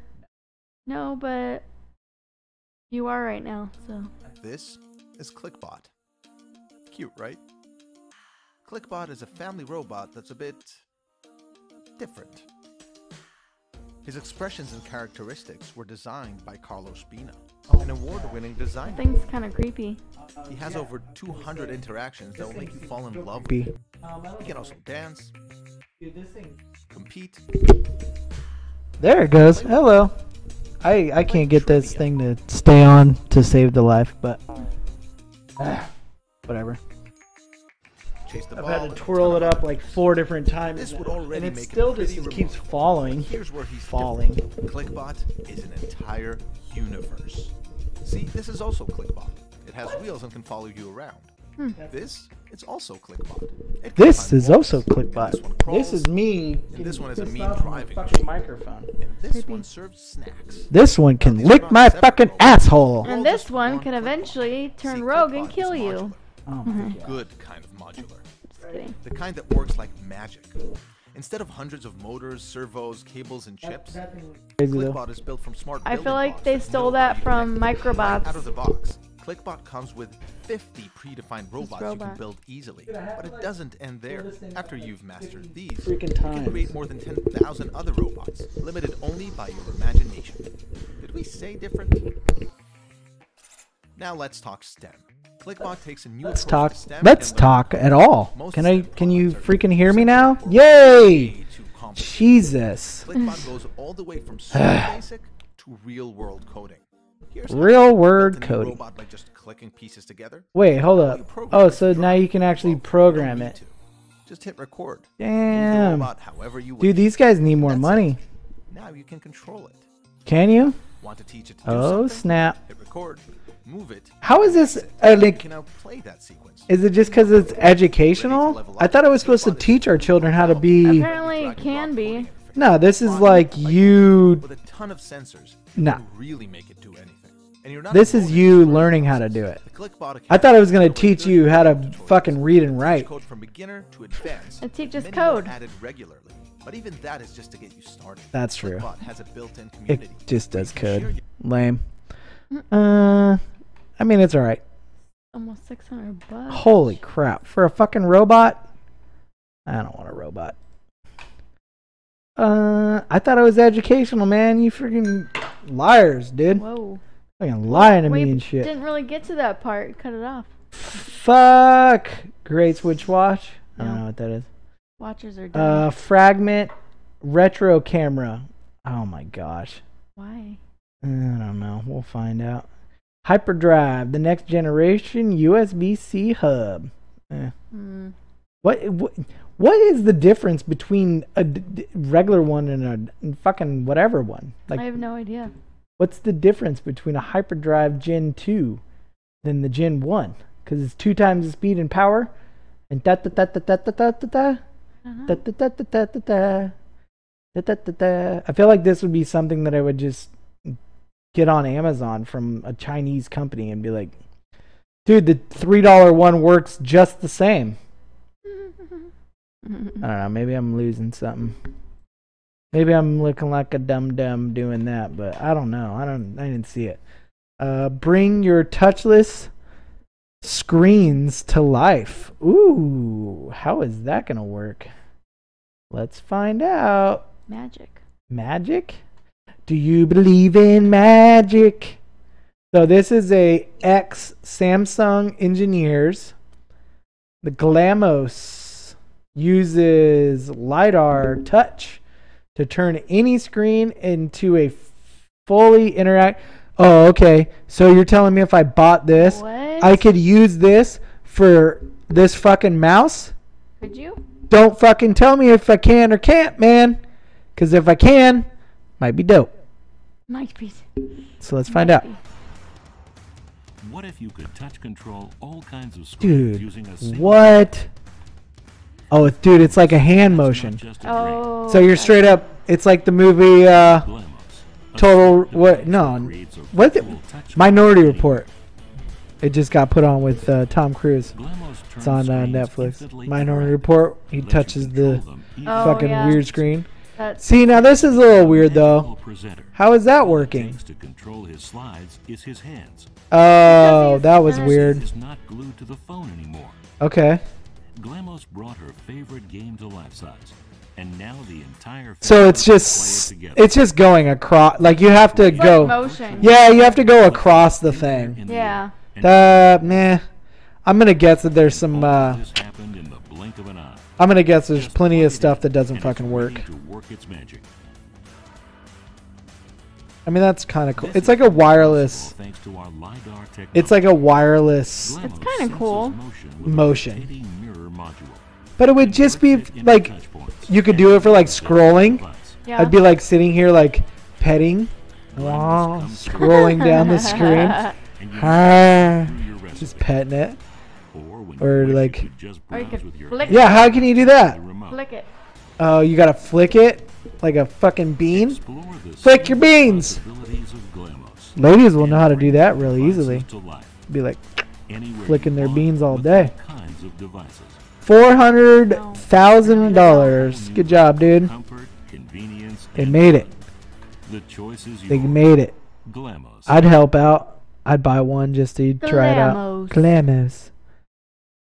No, but you are right now, so. This is ClickBot. Cute, right? ClickBot is a family robot that's a bit different. His expressions and characteristics were designed by Carlos Bina. an award-winning designer. Thing's kind of creepy. He has over 200 interactions that will make you fall in love with Be. him. He can also dance, compete. There it goes. Hello. I can't get this thing to stay on to save the life, but whatever. Chase the I've ball had to with a twirl ton it of up like 4 different times, This would now, already and it make it still pretty just keeps remote. falling. Here's where he's Falling. different. ClickBot is an entire universe. See, this is also ClickBot. It has wheels and can follow you around. This, it's also ClickBot. It can This climb is walls, also and ClickBot. This one This crawls, is me. and this one is a pissed mean off on my driving fucking machine. microphone. and this Creepy. one serves snacks. This one can These are lick not my separate fucking robots. asshole. They're all And this just one one can ClickBot. eventually turn See, rogue ClickBot and is kill you. modular. Oh, The good kind of modular. Just kidding. The kind that works like magic. Instead of hundreds of motors, servos, cables, and chips, crazy though. ClickBot is built from smart I building feel like blocks they that stole know that how you from connect. Right Microbots. out of the box, ClickBot comes with 50 predefined robots you can robot. build easily. But it doesn't end there. After you've mastered these, freaking you can create times. more than 10,000 other robots, limited only by your imagination. Did we say different? Now let's talk STEM. ClickBot takes a new Let's approach talk. to STEM Let's and talk at all. Most Can I? STEM Can you products are freaking hear me simple now? or Yay! way too complicated. Jesus. ClickBot goes all the way from super basic to real-world coding. Here's how. Real Build word a new coding. robot by just clicking pieces together. Wait, hold You up. program Oh, it so to now drive. you can actually Well, you don't program need it. to. Just hit record. Move the Damn. robot however you wish. Dude, these guys need more That's money. it. Now you can control it. Can you? Want to teach it to do Oh, something? snap. Hit record. Move it. How is this? You Like, can now play that sequence. is it just because it's educational? I thought it was supposed to teach our children how to be. Apparently it can be. No, this is like you. With a ton of sensors, No. you can really make it do anything. And you're not This is alone in you this learning how to process. do it. The ClickBot I thought it was gonna Academy teach you how to tutorials. fucking read and write. Teach code from beginner to advanced. It teaches Many more code. added regularly, but even that is just to get you started. That's true. ClickBot has a built-in It community. just where you does can share code. your- Lame. I mean, it's alright. Almost $600. Holy crap. For a fucking robot? I don't want a robot. I thought it was educational, man. You freaking liars, dude. Whoa. Fucking lying to We me and shit. didn't really get to that part. Cut it off. Fuck. Great Switch Watch. I don't No. know what that is. Watchers are done. Fragment retro camera. Oh my gosh. Why? I don't know. We'll find out. Hyperdrive, the next generation USB-C hub. Hmm. What is the difference between a regular one and a fucking whatever one? Like, I have no idea. what's the difference between a Hyperdrive Gen 2 than the Gen 1? Because it's 2 times the speed and power. And da da da da da da da da da. I don't Da know. da da da da da da. Da da da da. I feel like this would be something that I would just get on Amazon from a Chinese company and be like, dude, the $3 one works just the same. I don't know. Maybe I'm losing something. Maybe I'm looking like a dum-dum doing that, but I don't know. I didn't see it. Bring your touchless screens to life. Ooh, how is that gonna work? Let's find out. Magic. Magic? Do you believe in magic? So this is a ex Samsung engineers. The Glamos uses LiDAR touch to turn any screen into a fully interact. Oh, okay. So you're telling me if I bought this, What? I could use this for this fucking mouse? Could you? Don't fucking tell me if I can or can't, man. Because if I can, might be dope. Might be. So let's find out. What if you could touch control all kinds of screens Dude, using a single what? Oh, dude, it's like a hand motion. Oh. So you're okay. straight up. It's like the movie Total. What? No. What? Minority Report. It just got put on with Tom Cruise. It's on Netflix. Minority Report. He touches the Oh, fucking yeah. weird screen. That's See, now this is a little weird though. How is that working? To control his slides is his hands. Oh, that was Because weird. Is not glued to the phone anymore. Okay. Glamos brought her favorite game to life size. And now the entire So it's family just play it together. it's just going across. Like you have to It's go. like motion. Yeah, you have to go across the thing. In the Yeah. air. Meh. I'm gonna guess that there's some. All of this happened in the blink of an eye. I'm gonna guess there's Just plenty plug of it stuff in, that doesn't and fucking it's work. ready to work its magic. I mean, that's kind of cool. This It's is like a possible wireless. thanks to our LiDAR technology. It's like a wireless, It's Glamos kinda senses cool. motion with a Motion. rotating mirror module. but it would just be Converts it into like touch points. you could do it for like scrolling. Yeah. I'd be like sitting here like petting, scrolling down the screen, And you ah, through your just resume. petting it. Or when or you wish, like- you could just Or you browse could with your flick hand Yeah, how can you do that? to the remote. Flick it. Oh, you gotta flick it like a fucking bean. Explore the Flick your beans. possibilities of Glamos. Ladies will know how to And do that bring really devices easily. to life. Be like Anywhere flicking you their want, beans all with day. all kinds of devices. $400,000. Good job, dude. Comfort, convenience, They and made it. fun. The choice is They yours. made it. Glamos. I'd help out. I'd buy one just to try it out. Glamos. Glamos.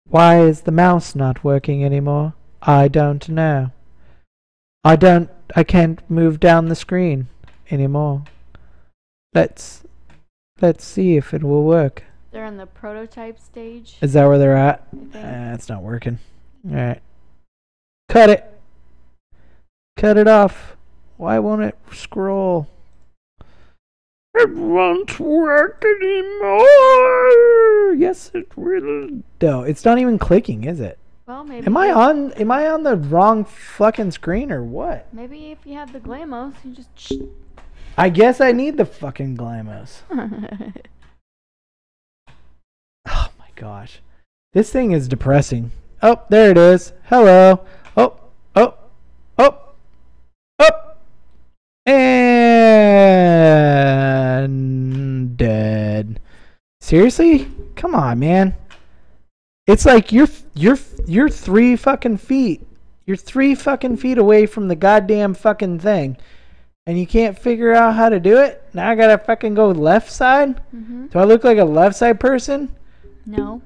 Why is the mouse not working anymore? I don't know. I can't move down the screen anymore. Let's see if it will work. They're in the prototype stage. Is that where they're at? I think. It's not working. Alright. Cut it. Cut it off. Why won't it scroll? It won't work anymore. Yes, it will. No, it's not even clicking, is it? Well, maybe. Am I on the wrong fucking screen or what? Maybe if you have the Glamos, you just. I guess I need the fucking Glamos. Oh my gosh. This thing is depressing. Oh, there it is. Hello. Oh. And dead. Seriously? Come on, man. It's like you're 3 fucking feet. You're 3 fucking feet away from the goddamn fucking thing. And you can't figure out how to do it? Now I gotta fucking go left side? Mm-hmm. Do I look like a left side person? No.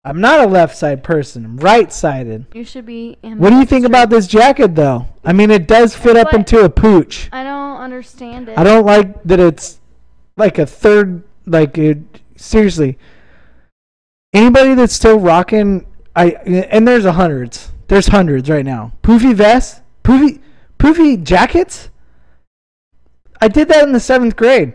I'm not a left side person. I'm right sided. You should be. What do you think about this jacket though? I mean, it does fit up But- into a pooch. I don't understand it. I don't like that it's like a third, like it, seriously. Anybody that's still rocking, and there's hundreds right now. Poofy vests, poofy jackets. I did that in the 7th grade.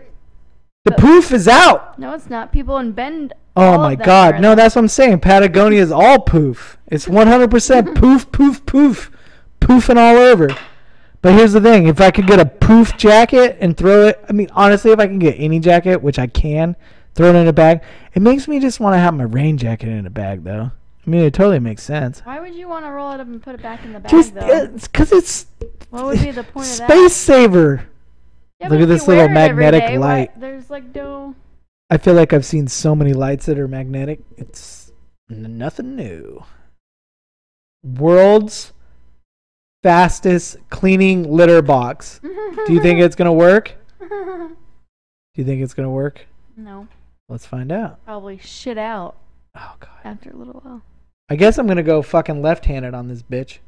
The poof is out. No, it's not. People in Bend. Oh all my of them God! wear No, them. that's what I'm saying. Patagonia is all poof. It's 100% poof, poofing all over. But here's the thing: if I could get a poof jacket and throw it, I mean, honestly, if I can get any jacket, which I can, throw it in a bag, it makes me just want to have my rain jacket in a bag, though. I mean, it totally makes sense. Why would you want to roll it up and put it back in the bag, Just though? it's because it's What would be the point of that? space saver. Yeah, Look but at if this you wear little it every magnetic day, light. There's like no. I feel like I've seen so many lights that are magnetic. It's nothing new. World's fastest cleaning litter box. Do you think it's gonna work? Do you think it's gonna work? No, Let's find out. probably shit out Oh god. after a little while. I guess I'm gonna go fucking left-handed on this bitch.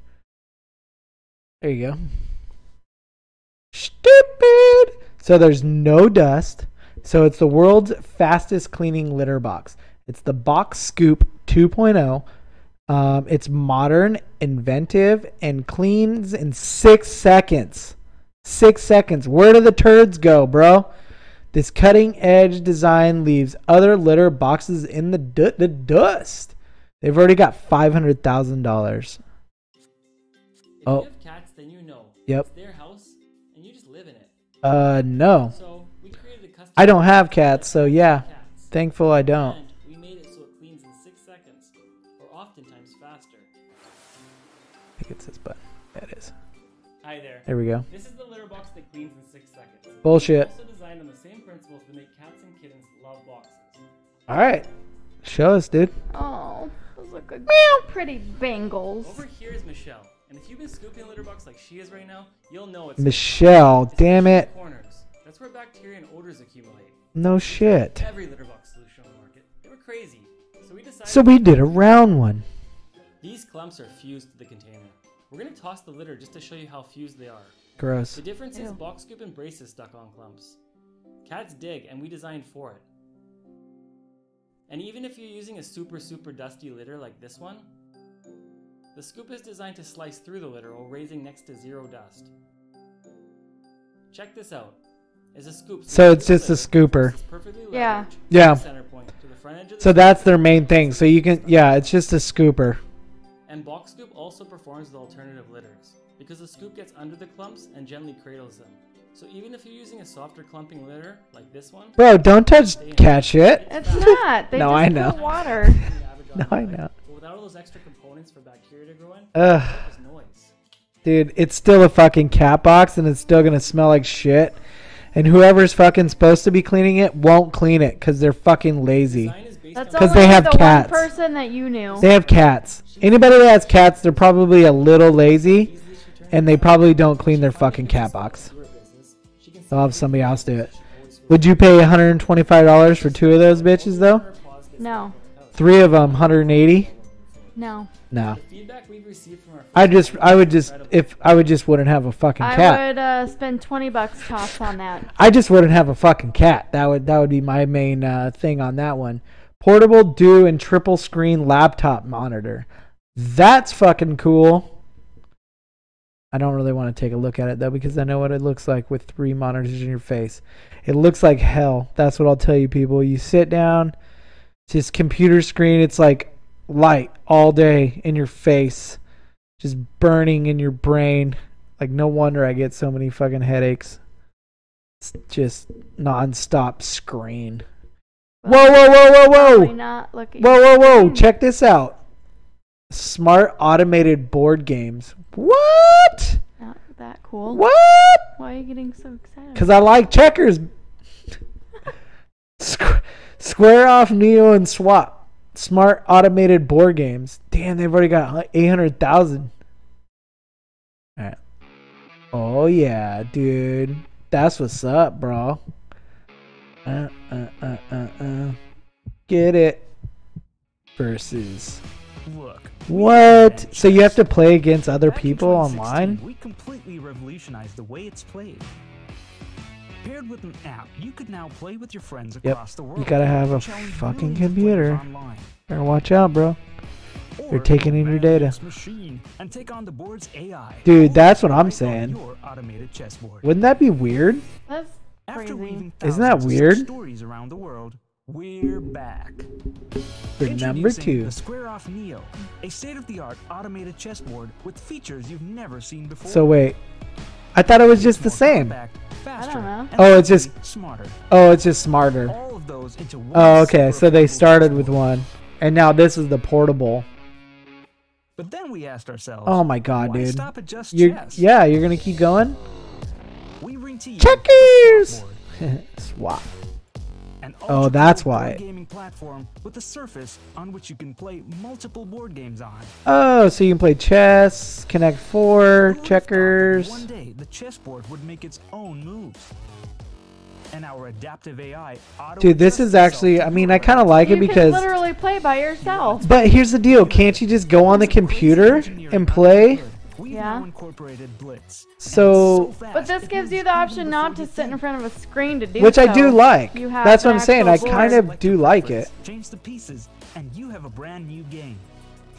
There you go. Stupid. So there's no dust. So it's the world's fastest cleaning litter box. It's the Box Scoop 2.0. It's modern, inventive, and cleans in 6 seconds. 6 seconds. Where do the turds go, bro? This cutting-edge design leaves other litter boxes in the dust. They've already got $500,000. If Oh. you have cats, then you know. Yep. It's their house, and you just live in it. No. So we created a custom. I don't have cats, so yeah. cats. Thankful I don't. And we made it so it cleans in 6 seconds, or oftentimes faster. I think it's this button. Yeah, it is. Hi there. There we go. This is the litter box that cleans in 6 seconds. Bullshit. Also designed on the same principles that make cats and kittens love boxes. All right. Show us, dude. Oh, those look like pretty bangles. Over here is Michelle, and if you've been scooping a litter box like she is right now, you'll know it's Michelle, especially damn in the it. corners. That's where bacteria and odors accumulate. No shit. Every litter box solution on the market. They were crazy, so we decided. So we did a round one. These clumps are fused to the container. We're gonna toss the litter just to show you how fused they are. Gross. The difference is Ew. box scoop and brace is stuck on clumps. Cats dig, and we designed for it. And even if you're using a super dusty litter like this one, the scoop is designed to slice through the litter while raising next to zero dust. Check this out. Is a scoop. So it's just a scooper. It's perfectly level Yeah. to Yeah. the center point to the front edge of the So that's their main thing. So you can, yeah, it's just a scooper. And box scoop also performs with alternative litters, because the scoop gets under the clumps and gently cradles them. So even if you're using a softer clumping litter, like this one... Bro, don't touch cat shit. It's not. They No, just I know. put water. No, I know. But without all those extra components for bacteria to grow in, Ugh. it's noise. Dude, it's still a fucking cat box and it's still gonna smell like shit. And whoever's fucking supposed to be cleaning it won't clean it because they're fucking lazy. Design is based That's on 'Cause only they have the cats. one person that you knew. They have cats. Anybody that has cats, they're probably a little lazy and they probably don't clean their fucking cat box. They'll have somebody else do it. Would you pay $125 for 2 of those bitches though? No. 3 of them, 180? No. No. The feedback we've received from our I would just wouldn't have a fucking cat. I would spend $20 tops on that. I just wouldn't have a fucking cat. That would be my main thing on that one. Portable, dual, and triple screen laptop monitor. That's fucking cool. I don't really want to take a look at it though because I know what it looks like with 3 monitors in your face. It looks like hell. That's what I'll tell you people. You sit down, it's this computer screen. It's like light all day in your face, just burning in your brain. Like no wonder I get so many fucking headaches. It's just non-stop screen. Whoa, whoa, whoa, whoa, Probably whoa. not look at Whoa, your whoa, whoa. screen. Check this out. Smart automated board games. What? Not that cool. What? Why are you getting so excited? Because I like checkers. Square off, Neo, and Swap. Smart automated board games. Damn, they've already got 800,000. All right. Oh, yeah, dude. That's what's up, bro. Get it. Versus. Look. What? So you have to play against other people online? We completely revolutionized the way it's played. Paired with an app, you could now play with your friends across the world. You gotta have a challenge fucking millions of players computer. online. Better watch out, bro. You're taking in your data. Machine and take on the board's AI. Dude, that's what I'm Right on saying. your automated chessboard. Wouldn't that be weird? That's After crazy. weaving Isn't that thousands of weird? stories around the world, we're back. For number Introducing 2. the Square Off Neo, a state-of-the-art automated chessboard with features you've never seen before. So wait. I thought it was just the More same. compact, faster, I don't know. and Oh, it's just- slightly smarter. Oh, it's just smarter. All of those into one Oh, okay. super So they affordable started with chessboard. one. And now this is the portable. But then we asked ourselves, Oh my god, why dude. stop at just You're, chess? yeah, you're gonna keep going? We bring to you Checkers! the Swap Board, Swap. an Oh, that's ultra-cool why. board gaming platform with a surface on which you can play multiple board games on. Oh, so you can play chess, Connect 4, Who would've thought that checkers. One day, the chessboard would make its own moves. And our adaptive AI Dude, this is actually, I mean, I kind of like it You can because... literally play by yourself. But here's the deal. Can't you just go on the computer and play? We've Yeah. now incorporated Blitz. and So- it's so But fast, this it gives moves you the even option not before to you sit in think. front of a screen to do Which I so. do like. You have That's what an I'm saying. actual I kind board. of do like it. Change the pieces, and you have a brand new game.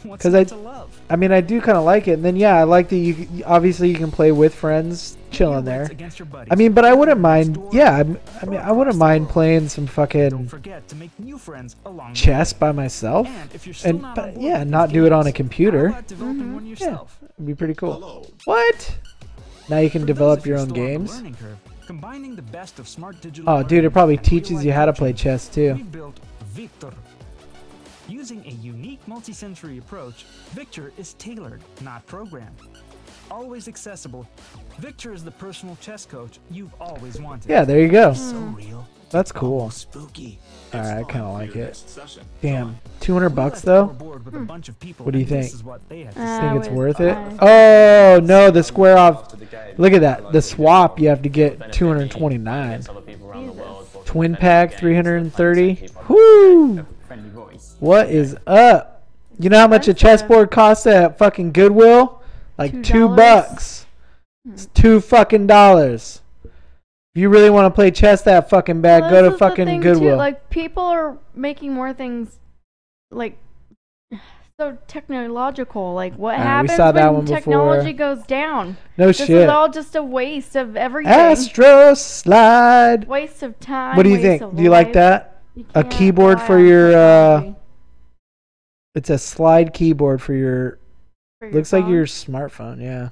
What's 'Cause not I- to love? I mean, I do kind of like it. And then, yeah, I like that obviously you can play with friends, chilling Your there. wits against your buddies. I mean, but I wouldn't Next mind, door, yeah, I wouldn't across the mind world. playing some Don't fucking forget to make new friends along the chess way. by myself. And if you're still And, not on but board yeah, with not these do it on a games, computer. how about developing one yourself? It'd be pretty cool. Hello. What? Now you can For develop those of your you own still on the games? learning curve, combining the best of smart digital Oh, dude, it learning probably and teaches real-life you how to coaching, play chess too. We've built Victor. Using a unique multi-sensory approach, Victor is tailored, not programmed. Always accessible, Victor is the personal chess coach you've always wanted. Yeah, there you go. So real. That's cool. Spooky. Alright, I kind of like it. Session. Damn, $200 though? What do you think? I Think it's would worth it? buy. Oh no, the square off. Look at that. The swap you have to get 229. Twin pack 330. Whoo! What is up? You know how much a chessboard costs at fucking Goodwill? Like $2? $2. It's $2 If you really want to play chess that fucking bad, Well, go this to is the fucking thing, Goodwill. Too. Like, people are making more things, like, so technological. Like, what happens saw that when one technology before. goes down? No This shit. is all just a waste of everything. Astro Slide. Waste of time. What do you waste think? of Do you like life. that? You A can't keyboard rely for on your technology it's a slide keyboard for your for your looks like phone. your smartphone, yeah.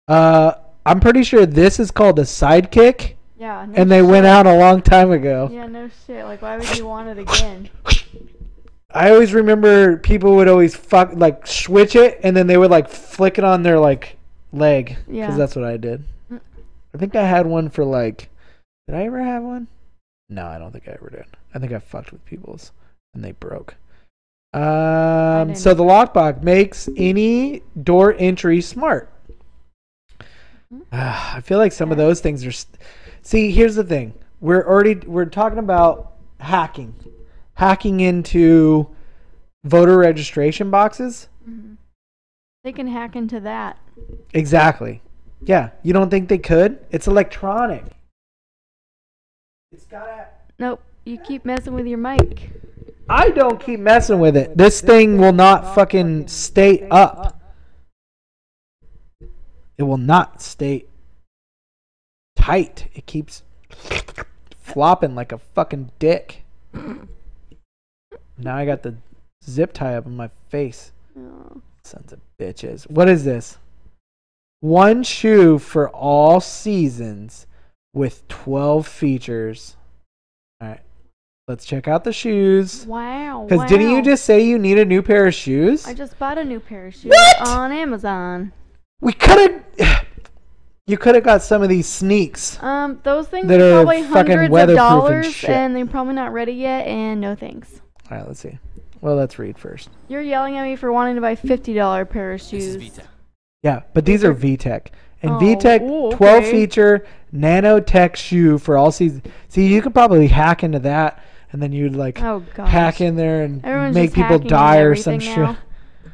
I'm pretty sure this is called a Sidekick, Yeah. No and they went shit. out a long time ago. Yeah, no shit. Like, why would you want it again? I always remember people would always switch it, and then they would like flick it on their like leg, because Yeah. that's what I did. I think I had one for like. Did I ever have one? No, I don't think I ever did. I think I fucked with people's, and they broke. didn't. So the lockbox makes any door entry smart. I feel like some of those things are. See, here's the thing. We're talking about hacking into voter registration boxes. They can hack into that. Exactly. Yeah. You don't think they could? It's electronic. It's gotta. Nope. You keep messing with your mic. I don't keep messing with it. This thing will not fucking stay up. It will not stay tight. It keeps flopping like a fucking dick. Now I got the zip tie up in my face. Oh. Sons of bitches. What is this? One shoe for all seasons with 12 features. All right. Let's check out the shoes. Wow. Because didn't you just say you need a new pair of shoes? I just bought a new pair of shoes What? on Amazon. We could have. You could have got some of these sneaks. Those things That are are probably fucking hundreds of weatherproof and dollars, shit. and they're probably not ready yet. And no thanks. All right, let's see. Well, let's read first. You're yelling at me for wanting to buy $50 pair of This shoes. is VTech. Yeah, but these are VTech. And Oh, VTech ooh, 12 okay. feature nanotech shoe for all seasons. See, you could probably hack into that, and then you'd like Oh gosh. hack in there and Everyone's make just people hacking into die or some everything shit. now.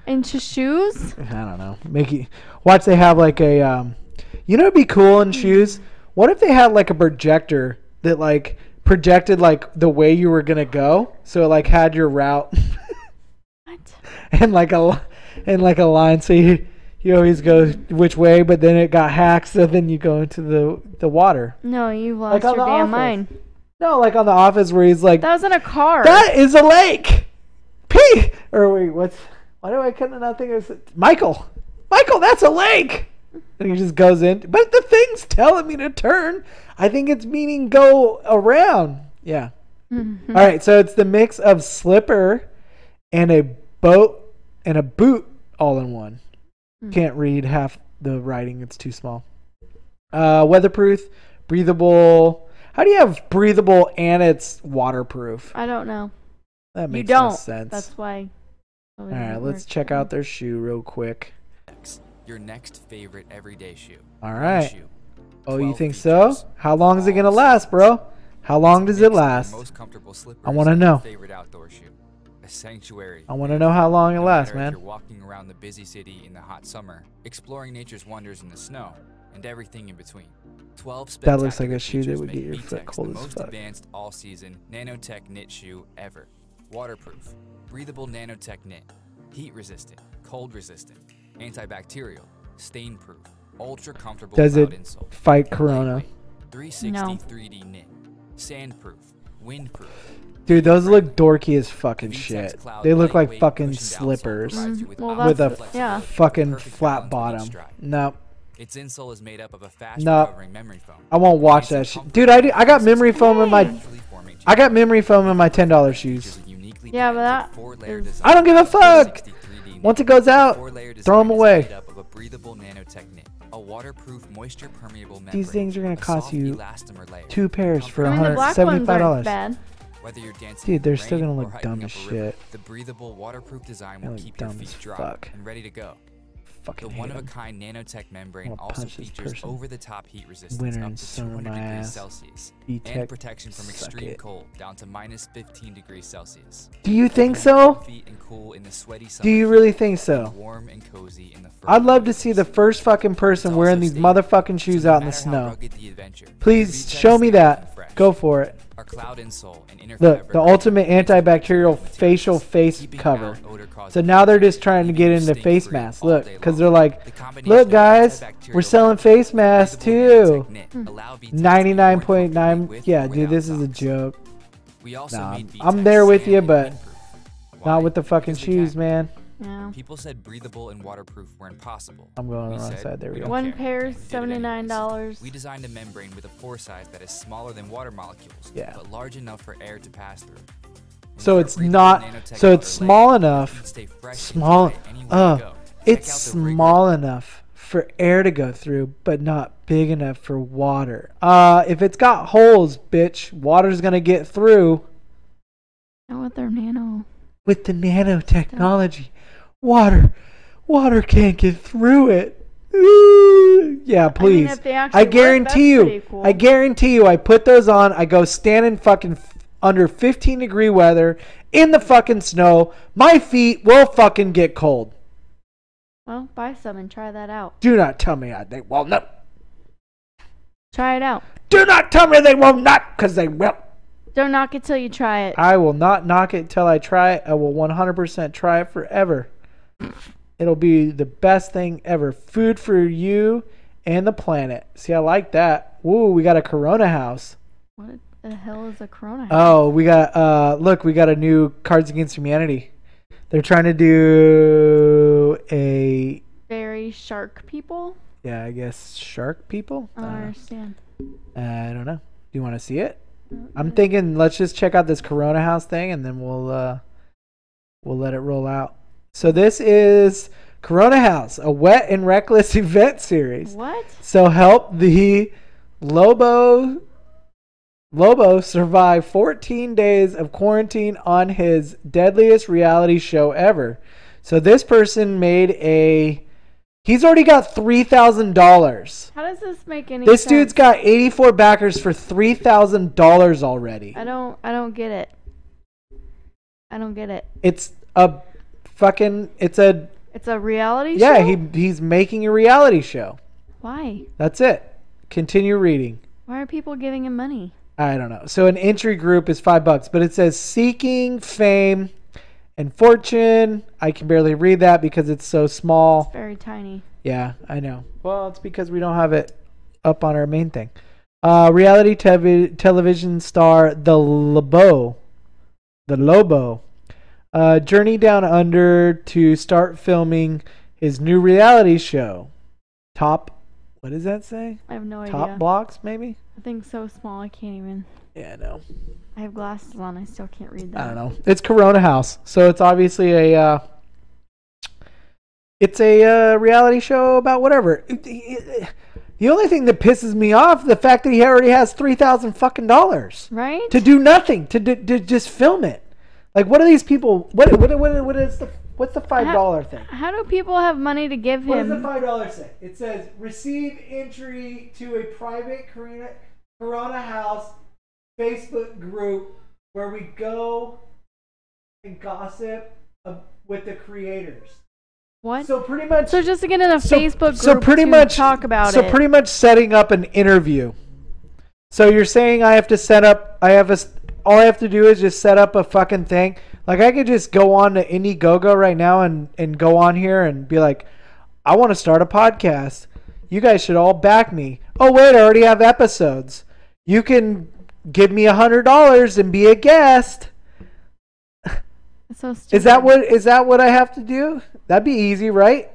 Into shoes? I don't know. Make you watch. They have like a you know, it'd be cool in shoes. What if they had like a projector that like projected like the way you were gonna go, so it like had your route What? and like a line, so you always go which way, but then it got hacked, so then you go into the water. No, you've Like lost on your The damn Office. mind. No, like on The Office where he's like, That was in a car. that is a lake. Or wait, why do I kind of not think it's Michael? Michael, that's a lake. And he just goes in. But the thing's telling me to turn. I think it's meaning go around. Yeah. Mhm. All right, so it's the mix of slipper and a boot all in one. Can't read half the writing. It's too small. Weatherproof, breathable. How do you have breathable and it's waterproof? I don't know. That makes you don't. no sense. That's why. All right, let's check out their shoe real quick. Your next favorite everyday shoe. All One right. shoe, Oh, you 12 think so? features, How long is it gonna all last, bro? How long does it Mix your last? most comfortable slippers I wanna and your know. Favorite outdoor shoe. A sanctuary. I want to know how long it No lasts, matter if man. You're walking around the busy city in the hot summer, exploring nature's wonders in the snow, and everything in between. 12 That looks like spectacular a shoe that features would make get your foot VTech's cold the as most fuck. advanced all-season nanotech knit shoe ever. Waterproof, breathable nanotech knit, heat-resistant, cold-resistant, antibacterial, stain-proof, ultra-comfortable Does cloud it insole, fight Corona? lightweight, 360 No. 3D knit, sandproof, windproof. Dude, those look dorky as fucking VTech's shit. cloud They look like lightweight fucking cushioned outsole slippers provides you with Well, with a that's yeah. fucking Perfect flat balance with each bottom. stride. No, Its insole is made up of a fast No. recovering memory foam. I won't watch that shit. Dude, I got memory foam in my $10 shoes. Yeah, but that is- I don't give a fuck. Once it goes out, throw them away. A waterproof, moisture permeable membrane, These things are gonna a cost soft you elastomer layer, 2 pairs for I mean, the black ones $175. aren't bad. Whether you're dancing Dude, in the they're still rain gonna or look hiking dumb up as a river, shit. the breathable, waterproof design They will look keep your dumb feet as dry fuck. and ready to go. Fucking The hate 'em. one-of-a-kind nanotech membrane wanna also punch this features person. over-the-top heat resistance Winter up and to summer 200 my degrees ass. Celsius VTech, and protection from suck extreme it. cold down to minus 15 degrees Celsius. Do you think Keeping so? feet and cool in the the sweaty Do you summer really heat, think so? warm and cozy in the fur I'd love to coat see the suit. first fucking person It's wearing also these stable, motherfucking shoes so no out in the matter how snow. rugged the adventure, the Please V10 show me stays that. fresh. Go for it. Our cloud insole and inner Look, fabric the are ultimate made with antibacterial materials, facial face keeping cover. out odor-causing So now they're fumes just trying to and get leaving into you face stink-free masks. all Look, day because long. they're like, The combination look of guys, antibacterial we're selling fabric, face masks breathable too. nanotech knit allow V10s to be more 99.9. comfortable with Yeah, or dude, without this is a socks. joke. We also Nah, made I'm V10s there with sand you, and but windproof. Why? not with the fucking Because we shoes, can. man. Yeah. People said breathable and waterproof were impossible. I'm going on We the wrong said, side. There we "We go. don't One care." pair We is did it anyways. $79. We designed a membrane with a pore size that is smaller than water molecules, Yeah. but large enough for air to pass through. And So with it's our breathable not. nanotech So it's outer small layer, enough. you can stay fresh and Small. dry anywhere you go. It's Check out the rigor- small enough for air to go through, but not big enough for water. If it's got holes, bitch, water's gonna get through. Not with their nano. With the nanotechnology, water can't get through it. Ooh. Yeah, please. if they actually I work, guarantee that's you. pretty cool. I guarantee you. I put those on. I go stand in fucking under 15-degree weather in the fucking snow. My feet will fucking get cold. Well, buy some and try that out. Do not tell me they will not. Try it out. Do not tell me they will not, because they will. Don't knock it till you try it. I will not knock it till I try it. I will 100% try it forever. It'll be the best thing ever. Food for you and the planet. See, I like that. Woo, we got a Corona house. What the hell is a Corona house? Oh, we got, look, we got a new Cards Against Humanity. They're trying to do a, Very shark people? yeah, I guess shark people? I don't understand. I don't know. Do you want to see it? I'm thinking let's just check out this Corona house thing and then we'll let it roll out. So this is Corona House, a wet and reckless event series. What? So help the Lobo survive 14 days of quarantine on his deadliest reality show ever. So this person made he's already got $3,000. How does this make any This sense? dude's got 84 backers for $3,000 already. I don't get it. I don't get it. It's a fucking It's a reality show? yeah, he's making a reality show. Why? That's it. Continue reading. Why are people giving him money? I don't know. So an entry group is $5, but it says seeking fame and fortune. I can barely read that because it's so small. It's very tiny. Yeah, I know. Well, it's because we don't have it up on our main thing. Reality television star The Lobo. Journey down under to start filming his new reality show. What does that say? I have no idea. Top blocks, maybe? I think so small I can't even. Yeah, I know. I have glasses on. I still can't read that. I don't know. It's Corona House, so it's obviously a reality show about whatever. The only thing that pisses me off the fact that he already has $3,000 fucking dollars, right? To do nothing, to just film it. Like, what are these people? What's the $5 thing? How do people have money to give What does him? the $5 say? It says receive entry to a private Corona House Facebook group where we go and gossip with the creators. What? So pretty much. So just to get in a Facebook group so pretty to much talk about it. So pretty much setting up an interview. So you're saying I have to set up? All I have to do is just set up a fucking thing. Like I could just go on to Indiegogo right now and go on here and be like, I want to start a podcast. You guys should all back me. Oh wait, I already have episodes. You can give me $100 and be a guest. It's so stupid. Is that what I have to do? That'd be easy, right?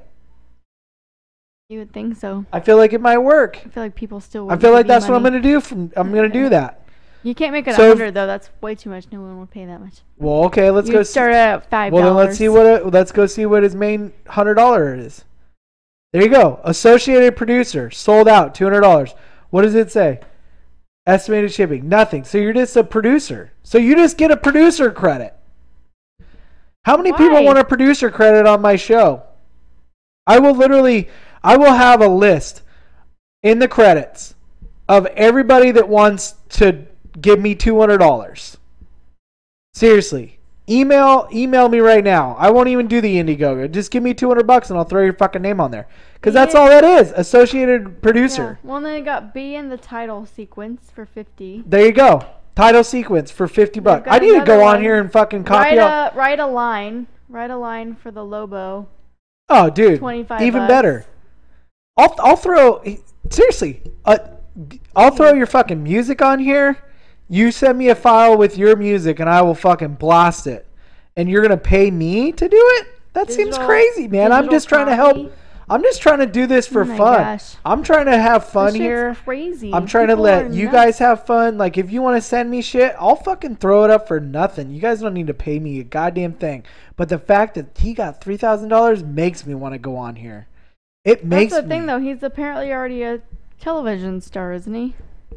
You would think so. I feel like it might work. I feel like people still. I would feel like give you that's what I'm money. gonna do. I'm gonna do that. You can't make it So if- 100 though. That's way too much. No one would pay that much. Well, okay, let's go. You'd start at $5. Well, then let's go see what his main $100 is. There you go. Associated producer sold out $200. What does it say? Estimated shipping nothing. So you're just a producer. So you just get a producer credit. How many people want a producer credit on my show? I will have a list in the credits of everybody that wants to give me $200. Seriously. email me right now. I won't even do the Indiegogo. Just give me $200 and I'll throw your fucking name on there. Because that's all that is. Associated producer. Yeah. Well, then I got B in the title sequence for 50. There you go. Title sequence for $50. I need to go on here and fucking copy. Write a line. Write a line for the Lobo. Oh, dude. $25. Even better. I'll throw. Seriously. I'll throw your fucking music on here. You send me a file with your music and I will fucking blast it. And you're going to pay me to do it? That seems crazy, man. I'm just trying to help. I'm just trying to do this for fun. Gosh. I'm trying to have fun here. Crazy. I'm trying to let you guys have fun. Like, if you want to send me shit, I'll fucking throw it up for nothing. You guys don't need to pay me a goddamn thing. But the fact that he got $3,000 makes me want to go on here. It makes That's the thing, though. He's apparently already a television star, isn't he?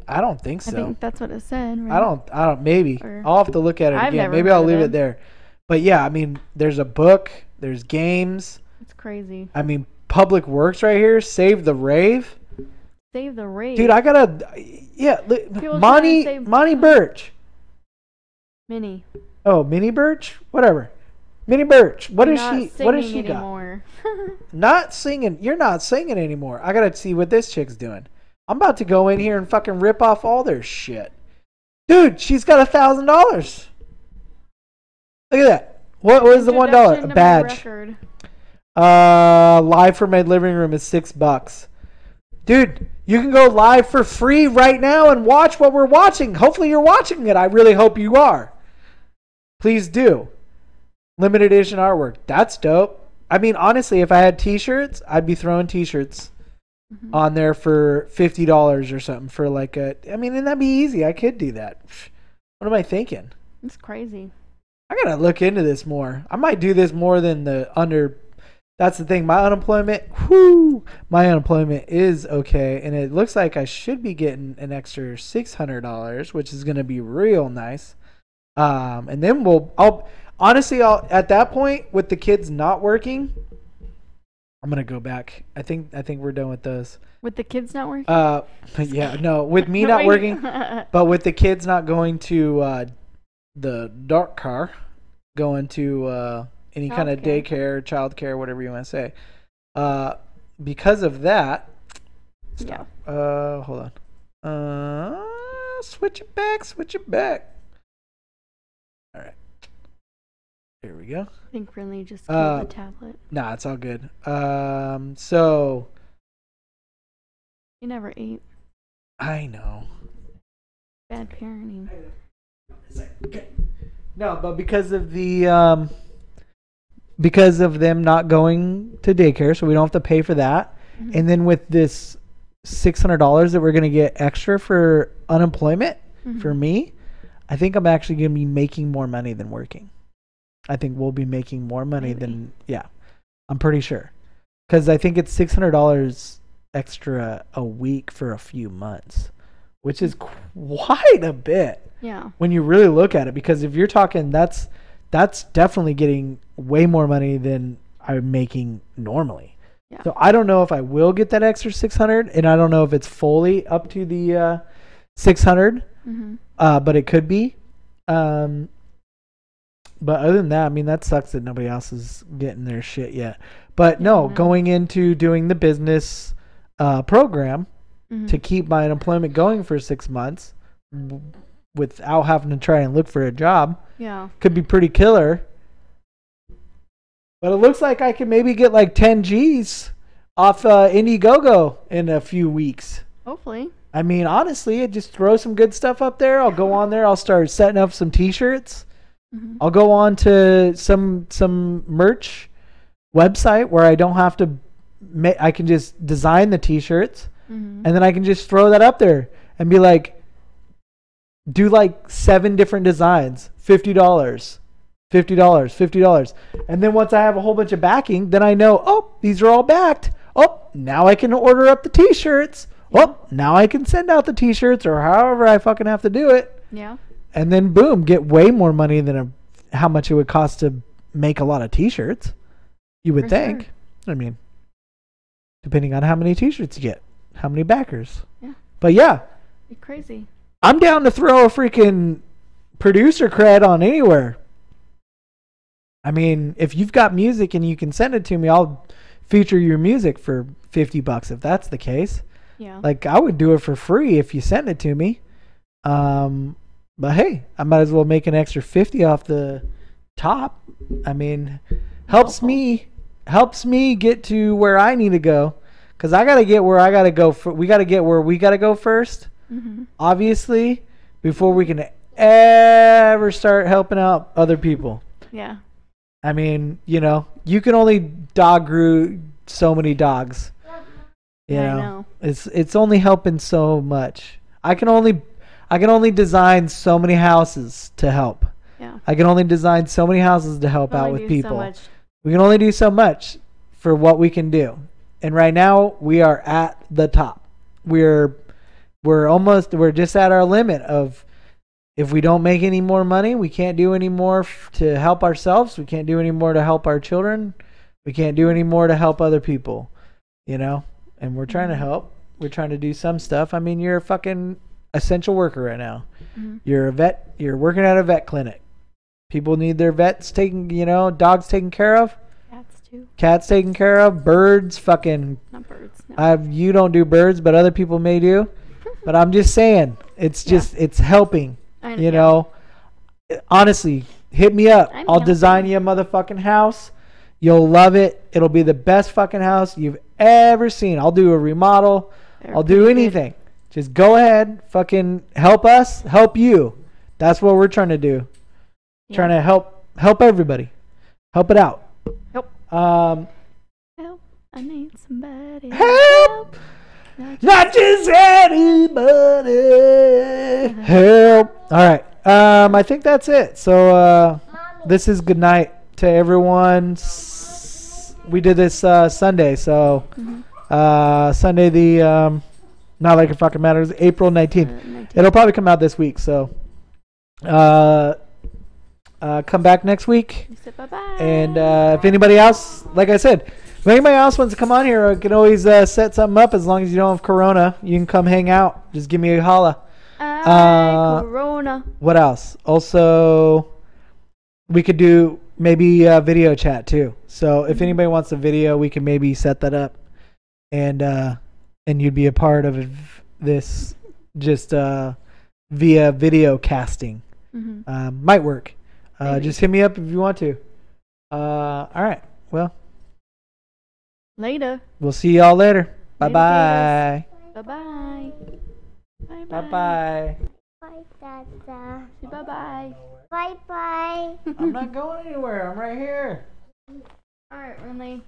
I don't think so. I think that's what it said. Right? I don't. Maybe I'll have to look at it again. Maybe I'll leave it there. But yeah, I mean, there's a book. There's games. It's crazy. I mean, Public Works right here. Save the Rave. Save the Rave. Dude, I gotta. Yeah, Monty Birch. Minnie. Oh, Minnie Birch. Whatever. Minnie Birch. What is she anymore. got? Not singing. You're not singing anymore. I gotta see what this chick's doing. I'm about to go in here and fucking rip off all their shit. Dude, she's got $1,000. Look at that. What was the $1? A badge. Live from my living room is $6. Dude, you can go live for free right now and watch what we're watching. Hopefully you're watching it. I really hope you are. Please do. Limited edition artwork. That's dope. I mean, honestly, if I had t-shirts, I'd be throwing t-shirts on there for $50 or something for like a. I mean, and that'd be easy. I could do that. What am I thinking? It's crazy. I gotta look into this more. I might do this more than the under. That's the thing. My unemployment is okay, and it looks like I should be getting an extra $600, which is gonna be real nice. And then I'll at that point with the kids not working. I'm gonna go back. I think we're done with those. With the kids not working? Yeah, no, with me not working, but with the kids not going to the dark car, going to any kind of daycare, childcare, whatever you want to say. Because of that, stop. Yeah. Hold on. Switch it back. All right. Here we go. I think Renly just killed the tablet. Nah, it's all good. So. You never ate. I know. Bad parenting. No, but because of the because of them not going to daycare, so we don't have to pay for that. Mm-hmm. And then with this $600 that we're gonna get extra for unemployment for me, I think I'm actually gonna be making more money than working. I think we'll be making more money than I'm pretty sure, because I think it's $600 extra a week for a few months, which is quite a bit. Yeah. When you really look at it, because if you're talking, that's definitely getting way more money than I'm making normally. Yeah. So I don't know if I will get that extra 600, and I don't know if it's fully up to the 600. But it could be. But other than that, I mean, that sucks that nobody else is getting their shit yet. But no, going into doing the business program to keep my unemployment going for 6 months without having to try and look for a job could be pretty killer. But it looks like I can maybe get like 10 G's off Indiegogo in a few weeks. Hopefully. I mean, honestly, just throw some good stuff up there. I'll go on there. I'll start setting up some t-shirts. I'll go on to some merch website where I don't have to I can just design the t-shirts and then I can just throw that up there and be like, do like 7 different designs, $50. And then once I have a whole bunch of backing, then I know, oh, these are all backed. Oh, now I can order up the t-shirts. Oh, now I can send out the t-shirts or however I fucking have to do it. Yeah. And then boom, get way more money than how much it would cost to make a lot of t-shirts. You would think. Sure. I mean, depending on how many t-shirts you get, how many backers. Yeah. But yeah. You're crazy. I'm down to throw a freaking producer cred on anywhere. I mean, if you've got music and you can send it to me, I'll feature your music for $50 if that's the case. Yeah. Like, I would do it for free if you send it to me. But hey, I might as well make an extra 50 off the top. I mean, helps me get to where I need to go, because I gotta get where I gotta go. We gotta get where we gotta go first, obviously, before we can ever start helping out other people. Yeah. I mean, you know, you can only dog grow so many dogs. You Yeah, I know, know. it's only helping so much. I can only design so many houses to help. Yeah. I can only design so many houses to help out with So people. much. We can only do so much for what we can do. And right now we are at the top. We're just at our limit of, if we don't make any more money, we can't do any more to help ourselves. We can't do any more to help our children. We can't do any more to help other people, you know? And we're trying to help. We're trying to do some stuff. I mean, you're a fucking essential worker right now. You're a vet. You're working at a vet clinic. People need their vets taken, you know, dogs taken care of. Cats too. Cats taken care of. Birds, fucking. Not birds. No. You don't do birds, but other people may do. But I'm just saying, it's just, it's helping. You know, honestly, hit me up. I'll design you a motherfucking house. You'll love it. It'll be the best fucking house you've ever seen. I'll do a remodel. I'll do anything. Just go ahead, fucking help us, help you. That's what we're trying to do. Trying to help everybody. Help it out. Help. Help. I need somebody. Help. Not just anybody. Help. All right. I think that's it. So this is good night to everyone. We did this Sunday. So Sunday the not like it fucking matters. April 19th. It'll probably come out this week. So come back next week. Bye-bye. And if anybody else, like I said, if anybody else wants to come on here, I can always set something up. As long as you don't have Corona, you can come hang out. Just give me a holla. Corona. What else? Also, we could do maybe a video chat too. So if anybody wants a video, we can maybe set that up, and you'd be a part of this just via video casting. Might work. Just hit me up if you want to. All right. Well. Later. We'll see y'all later. Bye-bye. Bye-bye. Bye-bye. Bye-bye. Bye, Dada. Say bye-bye. Bye-bye. I'm not going anywhere. I'm right here. All right, Renee.